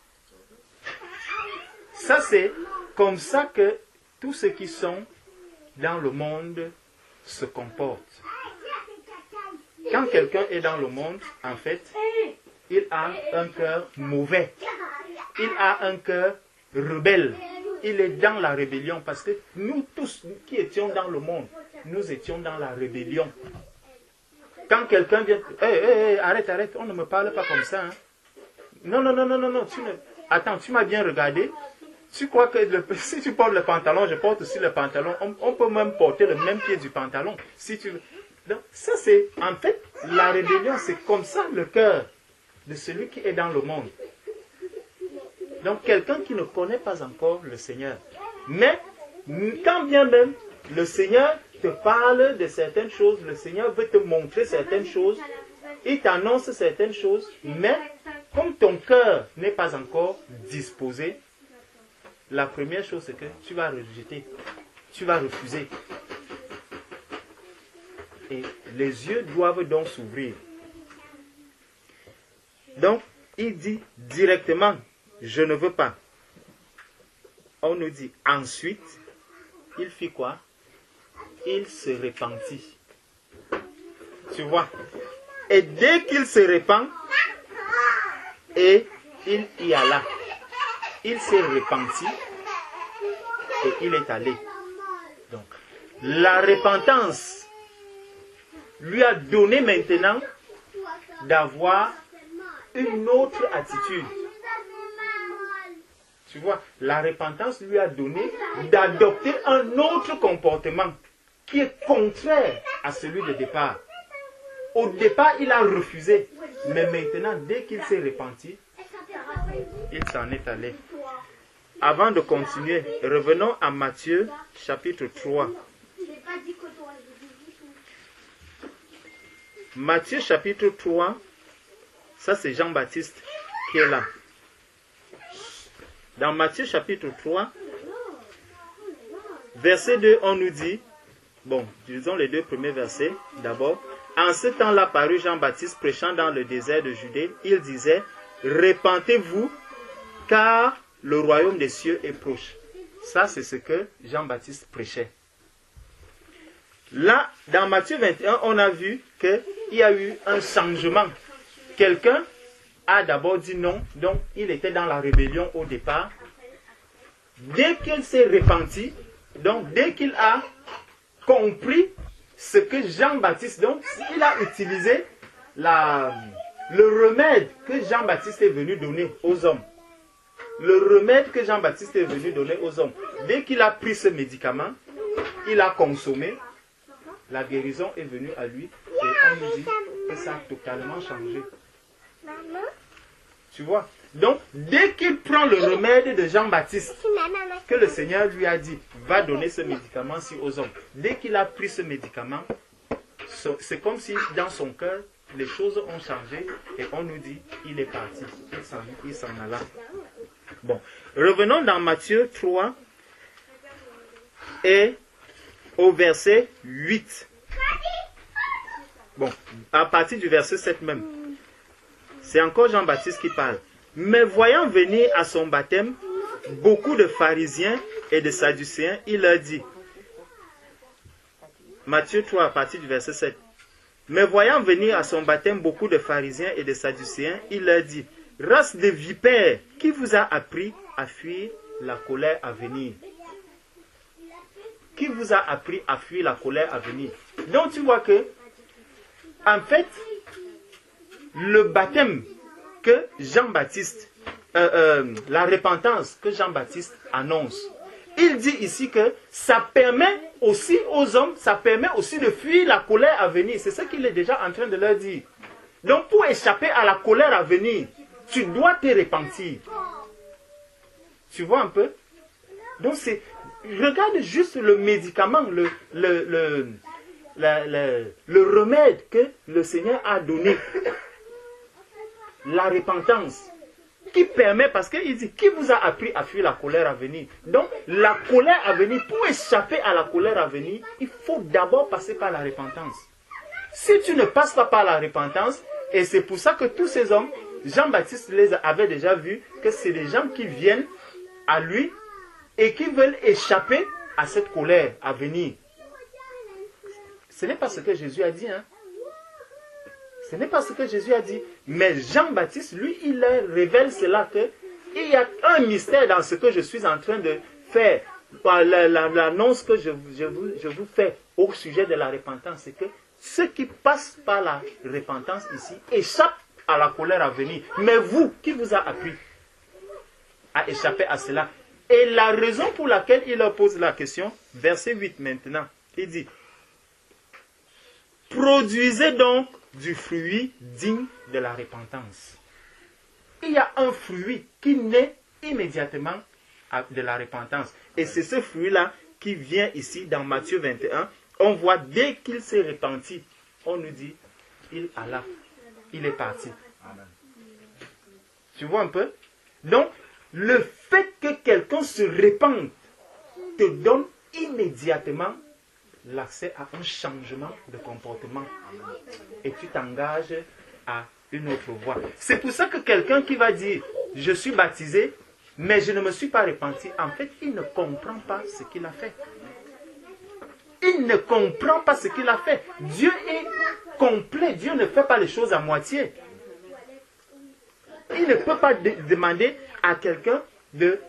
Ça c'est comme ça que tous ceux qui sont dans le monde se comportent. Quand quelqu'un est dans le monde, en fait, il a un cœur mauvais. Il a un cœur rebelle. Il est dans la rébellion parce que nous tous qui étions dans le monde, nous étions dans la rébellion. Quand quelqu'un vient, arrête, on ne me parle pas comme ça. Hein. Non, attends, tu m'as bien regardé. Tu crois que si tu portes le pantalon, je porte aussi le pantalon. On peut même porter le même pied du pantalon. Si tu... Donc, ça c'est, en fait, la rébellion, c'est comme ça le cœur de celui qui est dans le monde. Donc, quelqu'un qui ne connaît pas encore le Seigneur. Mais, quand bien même le Seigneur te parle de certaines choses, le Seigneur veut te montrer certaines choses, il t'annonce certaines choses, mais comme ton cœur n'est pas encore disposé, la première chose c'est que tu vas rejeter, tu vas refuser. Et les yeux doivent donc s'ouvrir. Donc, il dit directement, je ne veux pas. On nous dit ensuite, il fit quoi? Il se repentit. Tu vois? Et dès qu'il se repent, et il y alla. Il s'est repenti et il est allé. Donc, la repentance lui a donné maintenant d'avoir une autre attitude. Tu vois, la repentance lui a donné d'adopter un autre comportement qui est contraire à celui de départ. Au départ, il a refusé. Mais maintenant, dès qu'il s'est repenti, il s'en est allé. Avant de continuer, revenons à Matthieu chapitre 3. Matthieu chapitre 3, ça c'est Jean-Baptiste qui est là. Dans Matthieu chapitre 3, verset 2, on nous dit, bon, disons les deux premiers versets d'abord. En ce temps-là parut Jean-Baptiste prêchant dans le désert de Judée. Il disait, repentez-vous, car le royaume des cieux est proche. Ça, c'est ce que Jean-Baptiste prêchait. Là, dans Matthieu 21, on a vu qu'il y a eu un changement. Quelqu'un a d'abord dit non, donc il était dans la rébellion au départ. Dès qu'il s'est repenti, donc dès qu'il a compris ce que Jean-Baptiste, donc il a utilisé le remède que Jean-Baptiste est venu donner aux hommes. Le remède que Jean-Baptiste est venu donner aux hommes. Dès qu'il a pris ce médicament, il a consommé, la guérison est venue à lui et on nous dit que ça a totalement changé. Tu vois? Donc, dès qu'il prend le remède de Jean-Baptiste, que le Seigneur lui a dit, va donner ce médicament-ci aux hommes. Dès qu'il a pris ce médicament, c'est comme si dans son cœur, les choses ont changé et on nous dit, il est parti, il s'en alla. Bon, revenons dans Matthieu 3 et au verset 8. Bon, à partir du verset 7 même. C'est encore Jean-Baptiste qui parle. Mais voyant venir à son baptême beaucoup de pharisiens et de sadducéens, il leur dit, Matthieu 3 à partir du verset 7. Mais voyant venir à son baptême beaucoup de pharisiens et de sadducéens, il leur dit, race de vipères, qui vous a appris à fuir la colère à venir? Qui vous a appris à fuir la colère à venir? Donc tu vois que, en fait, le baptême que Jean-Baptiste, la repentance que Jean-Baptiste annonce, il dit ici que ça permet aussi aux hommes, ça permet aussi de fuir la colère à venir. C'est ce qu'il est déjà en train de leur dire. Donc pour échapper à la colère à venir, tu dois te repentir. Tu vois un peu? Donc c'est, regarde juste le médicament, le remède que le Seigneur a donné. La repentance. Qui permet, parce qu'il dit, qui vous a appris à fuir la colère à venir? Donc, la colère à venir, pour échapper à la colère à venir, il faut d'abord passer par la repentance. Si tu ne passes pas par la repentance, et c'est pour ça que tous ces hommes, Jean-Baptiste les avait déjà vus, que c'est des gens qui viennent à lui et qui veulent échapper à cette colère à venir. Ce n'est pas ce que Jésus a dit, hein. Ce n'est pas ce que Jésus a dit. Mais Jean-Baptiste, lui, il leur révèle cela, qu'il y a un mystère dans ce que je suis en train de faire. L'annonce que je vous fais au sujet de la repentance, c'est que ceux qui passent par la repentance ici échappent à la colère à venir. Mais vous, qui vous a appris à échapper à cela? Et la raison pour laquelle il leur pose la question, verset 8 maintenant, il dit, produisez donc du fruit digne de la repentance. Il y a un fruit qui naît immédiatement de la repentance. Et c'est ce fruit-là qui vient ici dans Matthieu 21. On voit dès qu'il s'est repenti, on nous dit, il alla, il est parti. Amen. Tu vois un peu? Donc, le fait que quelqu'un se repente te donne immédiatement l'accès à un changement de comportement. Et tu t'engages à une autre voie. C'est pour ça que quelqu'un qui va dire, je suis baptisé, mais je ne me suis pas repenti, en fait, il ne comprend pas ce qu'il a fait. Il ne comprend pas ce qu'il a fait. Dieu est complet. Dieu ne fait pas les choses à moitié. Il ne peut pas demander à quelqu'un de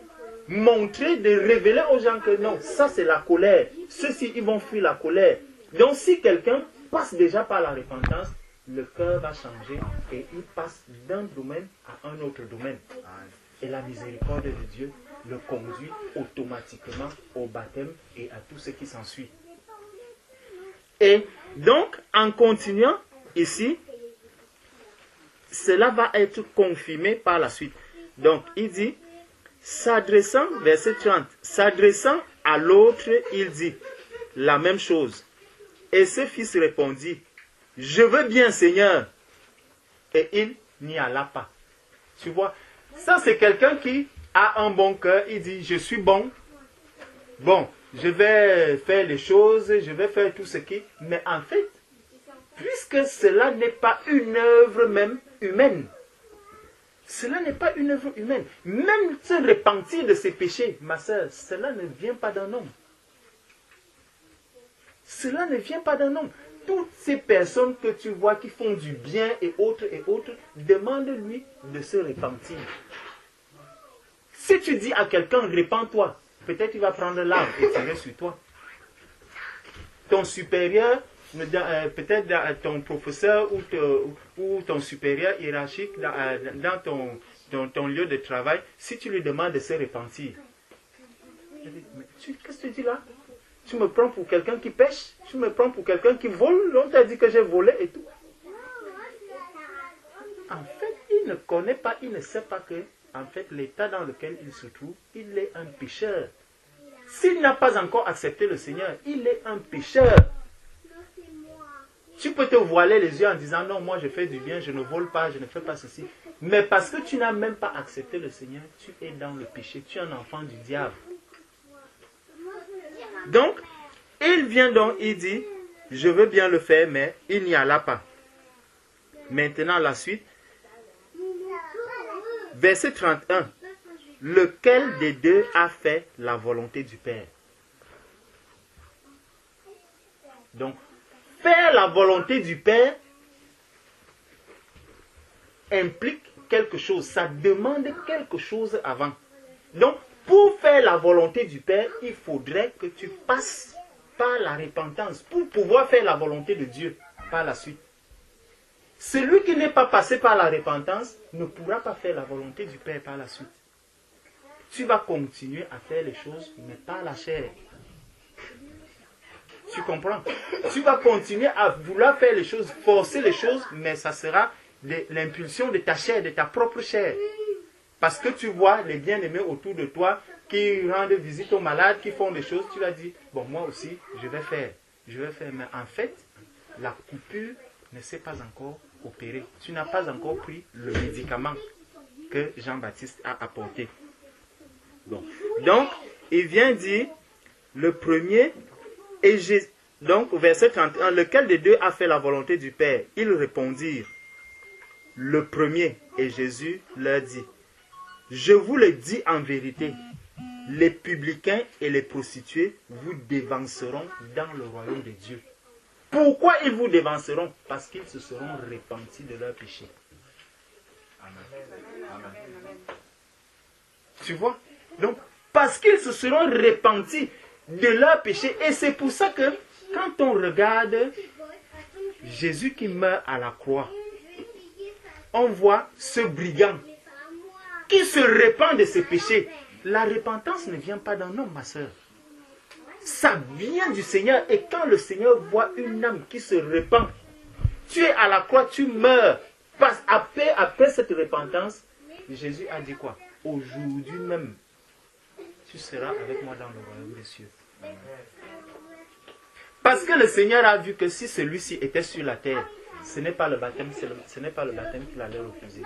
montrer, de révéler aux gens que non, ça c'est la colère. Ceux-ci, ils vont fuir la colère. Donc si quelqu'un passe déjà par la repentance, le cœur va changer et il passe d'un domaine à un autre domaine. Et la miséricorde de Dieu le conduit automatiquement au baptême et à tout ce qui s'ensuit. Et donc, en continuant ici, cela va être confirmé par la suite. Donc, il dit, s'adressant, verset 30, s'adressant à l'autre, il dit la même chose. Et ce fils répondit, je veux bien, Seigneur. Et il n'y alla pas. Tu vois, ça c'est quelqu'un qui a un bon cœur, il dit, je suis bon. Bon, je vais faire les choses, je vais faire tout ce qui... Mais en fait, puisque cela n'est pas une œuvre même humaine, cela n'est pas une œuvre humaine. Même se repentir de ses péchés, ma soeur, cela ne vient pas d'un homme. Cela ne vient pas d'un homme. toutes ces personnes que tu vois qui font du bien et autres, demande-lui de se repentir. Si tu dis à quelqu'un, répands-toi, peut-être il va prendre l'arme et tirer sur toi. Ton supérieur, peut-être ton professeur ou ton supérieur hiérarchique dans ton lieu de travail, si tu lui demandes de se repentir, qu'est-ce que tu dis là? Tu me prends pour quelqu'un qui pêche? Tu me prends pour quelqu'un qui vole? On t'a dit que j'ai volé et tout. En fait, il ne connaît pas, il ne sait pas que, en fait, l'état dans lequel il se trouve, il est un pécheur. S'il n'a pas encore accepté le Seigneur, il est un pécheur. Tu peux te voiler les yeux en disant, non, moi je fais du bien, je ne vole pas, je ne fais pas ceci. Mais parce que tu n'as même pas accepté le Seigneur, tu es dans le péché, tu es un enfant du diable. Donc, il vient donc, il dit, je veux bien le faire, mais il n'y alla pas. Maintenant, la suite. Verset 31. Lequel des deux a fait la volonté du Père? Donc, faire la volonté du Père implique quelque chose. Ça demande quelque chose avant. Donc, pour faire la volonté du Père, il faudrait que tu passes par la repentance pour pouvoir faire la volonté de Dieu par la suite. Celui qui n'est pas passé par la repentance ne pourra pas faire la volonté du Père par la suite. Tu vas continuer à faire les choses, mais par la chair. Tu comprends? Tu vas continuer à vouloir faire les choses, forcer les choses, mais ça sera l'impulsion de ta chair, de ta propre chair. Parce que tu vois les bien-aimés autour de toi qui rendent visite aux malades, qui font des choses, tu vas dire, bon, moi aussi, je vais faire. Mais en fait, la coupure ne s'est pas encore opérée. Tu n'as pas encore pris le médicament que Jean-Baptiste a apporté. Bon. Donc, il vient dire, le premier, donc, verset 31, lequel des deux a fait la volonté du Père? Ils répondirent, le premier, et Jésus leur dit, je vous le dis en vérité, les publicains et les prostituées vous dévanceront dans le royaume de Dieu. Pourquoi ils vous dévanceront? Parce qu'ils se seront repentis de leurs péchés. Amen. Tu vois? Donc, parce qu'ils se seront repentis de leurs péchés. Et c'est pour ça que, quand on regarde Jésus qui meurt à la croix, on voit ce brigand qui se répand de ses péchés. La repentance ne vient pas d'un homme, ma soeur. Ça vient du Seigneur. Et quand le Seigneur voit une âme qui se répand, tu es à la croix, tu meurs. Parce après cette repentance, Jésus a dit quoi? Aujourd'hui même, tu seras avec moi dans le royaume des cieux. Parce que le Seigneur a vu que si celui-ci était sur la terre, ce n'est pas le baptême, ce n'est pas le baptême qu'il allait refuser.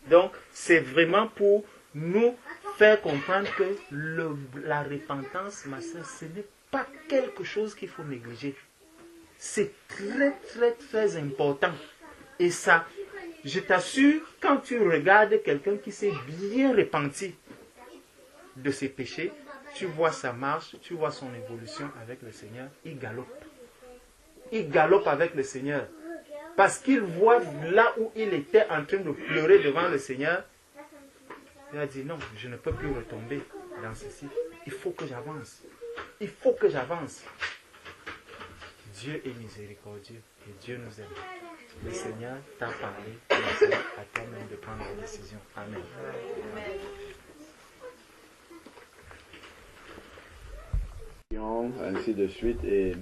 Donc, c'est vraiment pour nous faire comprendre que la repentance, ma soeur, ce n'est pas quelque chose qu'il faut négliger. C'est très, très, très important. Et ça, je t'assure, quand tu regardes quelqu'un qui s'est bien repenti de ses péchés, tu vois sa marche, tu vois son évolution avec le Seigneur, il galope. Il galope avec le Seigneur. Parce qu'il voit là où il était en train de pleurer devant le Seigneur, il a dit non, je ne peux plus retomber dans ceci. Il faut que j'avance. Il faut que j'avance. Dieu est miséricordieux et Dieu nous aime. Le Seigneur t'a parlé, c'est à toi-même de prendre la décision. Amen. Ainsi de suite, et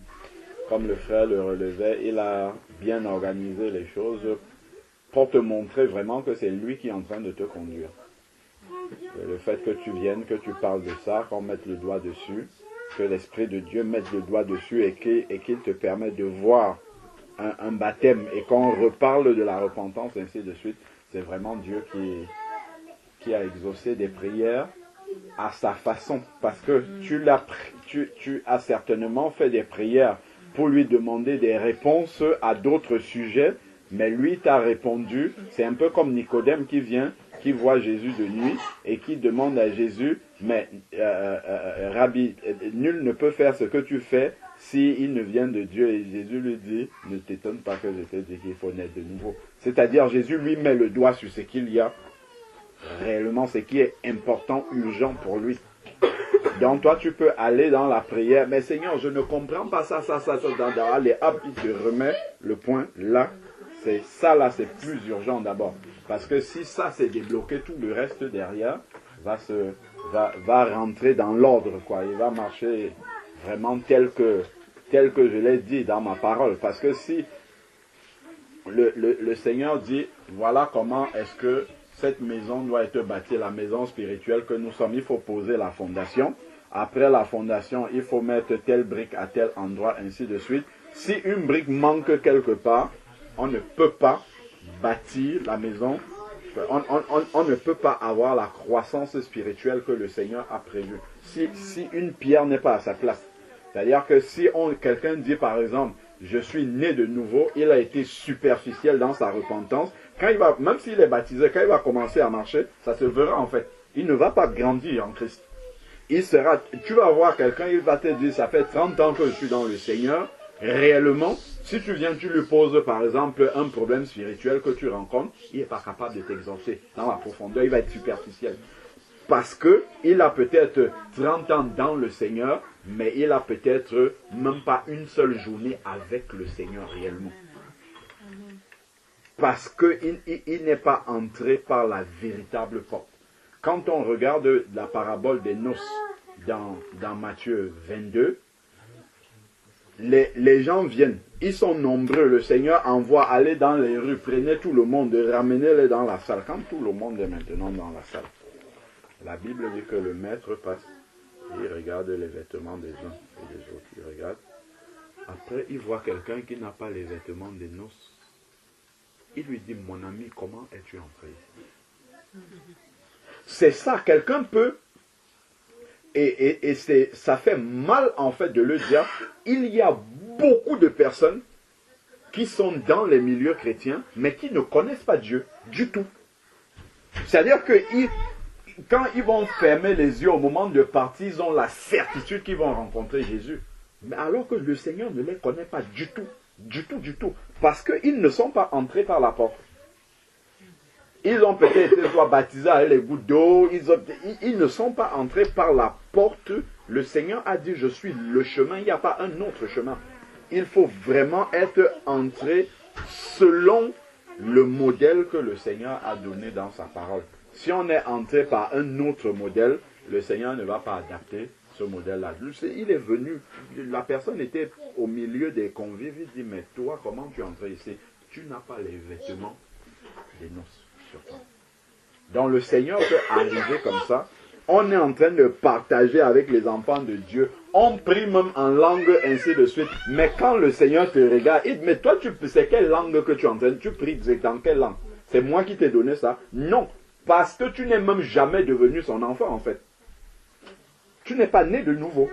comme le frère le relevait, il a bien organisé les choses pour te montrer vraiment que c'est lui qui est en train de te conduire. Le fait que tu viennes, que tu parles de ça, qu'on mette le doigt dessus, que l'Esprit de Dieu mette le doigt dessus et qu'il te permette de voir un baptême et qu'on reparle de la repentance, ainsi de suite, c'est vraiment Dieu qui a exaucé des prières à sa façon, parce que tu as certainement fait des prières pour lui demander des réponses à d'autres sujets, mais lui t'a répondu. C'est un peu comme Nicodème qui vient, qui voit Jésus de nuit et qui demande à Jésus, mais Rabbi, nul ne peut faire ce que tu fais s'il ne vient de Dieu, et Jésus lui dit, ne t'étonne pas que je t'ai dit qu'il faut naître de nouveau. C'est-à-dire, Jésus lui met le doigt sur ce qu'il y a réellement, ce qui est important, urgent pour lui. Donc toi, tu peux aller dans la prière, mais Seigneur, je ne comprends pas ça, allez, hop, il te remet le point là. C'est ça là, c'est plus urgent d'abord. Parce que si ça c'est débloqué, tout le reste derrière va rentrer dans l'ordre, quoi. Il va marcher vraiment tel que je l'ai dit dans ma parole. Parce que si le Seigneur dit, voilà comment est-ce que cette maison doit être bâtie, la maison spirituelle que nous sommes, il faut poser la fondation. Après la fondation, il faut mettre telle brique à tel endroit, ainsi de suite. Si une brique manque quelque part, on ne peut pas bâtir la maison. On ne peut pas avoir la croissance spirituelle que le Seigneur a prévue. Si une pierre n'est pas à sa place. C'est-à-dire que si quelqu'un dit par exemple, je suis né de nouveau, il a été superficiel dans sa repentance. Même s'il est baptisé, quand il va commencer à marcher, ça se verra en fait. Il ne va pas grandir en Christ. Tu vas voir quelqu'un, il va te dire, ça fait 30 ans que je suis dans le Seigneur. Réellement, si tu viens, tu lui poses par exemple un problème spirituel que tu rencontres, il n'est pas capable de t'exaucer dans la profondeur, il va être superficiel. Parce qu'il a peut-être 30 ans dans le Seigneur, mais il a peut-être même pas une seule journée avec le Seigneur réellement. Parce qu'il n'est pas entré par la véritable porte. Quand on regarde la parabole des noces dans Matthieu 22, les gens viennent, ils sont nombreux, le Seigneur envoie aller dans les rues, prenez tout le monde, ramenez-les dans la salle. Quand tout le monde est maintenant dans la salle, la Bible dit que le maître passe, il regarde les vêtements des uns et des autres, il regarde. Après, il voit quelqu'un qui n'a pas les vêtements des noces. Il lui dit, mon ami, comment es-tu entré ici? C'est ça, quelqu'un peut, et ça fait mal en fait de le dire, il y a beaucoup de personnes qui sont dans les milieux chrétiens, mais qui ne connaissent pas Dieu du tout. C'est-à-dire que quand ils vont fermer les yeux au moment de partir, ils ont la certitude qu'ils vont rencontrer Jésus. Mais alors que le Seigneur ne les connaît pas du tout, du tout, du tout. Parce qu'ils ne sont pas entrés par la porte. Ils ont peut-être été soit baptisés avec les gouttes d'eau, ils ne sont pas entrés par la porte. Le Seigneur a dit, je suis le chemin, il n'y a pas un autre chemin. Il faut vraiment être entré selon le modèle que le Seigneur a donné dans sa parole. Si on est entré par un autre modèle, le Seigneur ne va pas adapter ce modèle-là. Il est venu, la personne était au milieu des convives, il dit, mais toi, comment tu es entré ici? Tu n'as pas les vêtements des noces sur toi. Donc le Seigneur peut arriver comme ça. On est en train de partager avec les enfants de Dieu. On prie même en langue, ainsi de suite. Mais quand le Seigneur te regarde, il dit, mais toi, c'est quelle langue que tu entends? Tu pries dans quelle langue? C'est moi qui t'ai donné ça? Non. Parce que tu n'es même jamais devenu son enfant, en fait. Tu n'es pas né de nouveau.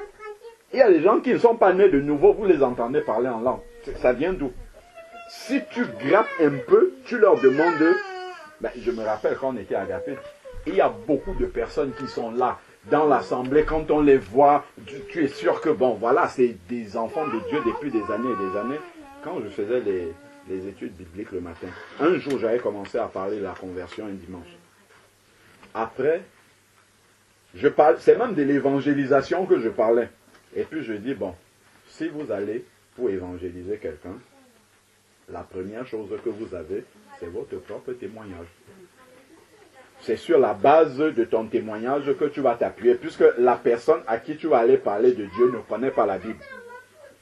Il y a des gens qui ne sont pas nés de nouveau, vous les entendez parler en langue. Ça vient d'où? Si tu grappes un peu, tu leur demandes... Ben, je me rappelle quand on était à Agapé, il y a beaucoup de personnes qui sont là, dans l'assemblée, quand on les voit, tu es sûr que, bon, voilà, c'est des enfants de Dieu depuis des années et des années. Quand je faisais les études bibliques le matin, un jour, j'avais commencé à parler de la conversion un dimanche. Après, c'est même de l'évangélisation que je parlais. Et puis je dis, bon, si vous allez pour évangéliser quelqu'un, la première chose que vous avez, c'est votre propre témoignage. C'est sur la base de ton témoignage que tu vas t'appuyer, puisque la personne à qui tu vas aller parler de Dieu ne connaît pas la Bible.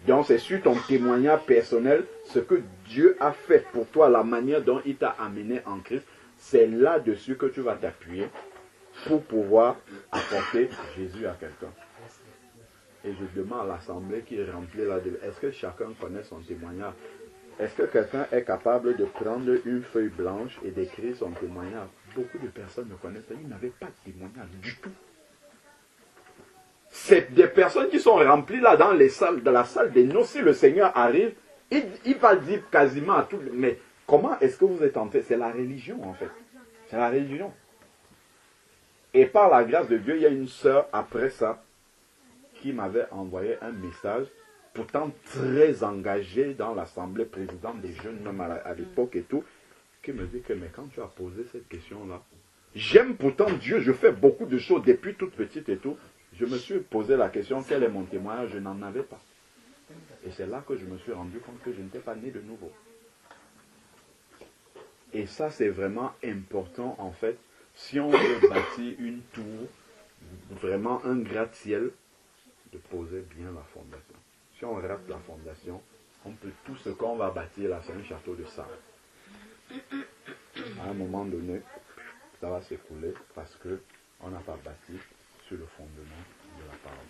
Donc c'est sur ton témoignage personnel, ce que Dieu a fait pour toi, la manière dont il t'a amené en Christ, c'est là-dessus que tu vas t'appuyer pour pouvoir apporter Jésus à quelqu'un. Et je demande à l'assemblée qui est remplie là, est-ce que chacun connaît son témoignage? Est-ce que quelqu'un est capable de prendre une feuille blanche et d'écrire son témoignage? Beaucoup de personnes ne connaissent pas, ils n'avaient pas de témoignage du tout. C'est des personnes qui sont remplies là dans la salle des noces. Si le Seigneur arrive, il va dire quasiment à tout, mais comment est-ce que vous êtes entrés? C'est la religion en fait. C'est la religion. Et par la grâce de Dieu, il y a une sœur après ça qui m'avait envoyé un message pourtant très engagé dans l'assemblée, président des jeunes, même à l'époque et tout, qui me dit que, mais quand tu as posé cette question-là, j'aime pourtant Dieu, je fais beaucoup de choses depuis toute petite et tout, je me suis posé la question, quel est mon témoignage? Je n'en avais pas. Et c'est là que je me suis rendu compte que je n'étais pas né de nouveau. Et ça, c'est vraiment important, en fait, si on veut bâtir une tour, vraiment un gratte-ciel, de poser bien la fondation. Si on rate la fondation, on peut, tout ce qu'on va bâtir là, c'est un château de sable. À un moment donné, ça va s'écrouler parce qu'on n'a pas bâti sur le fondement de la parole.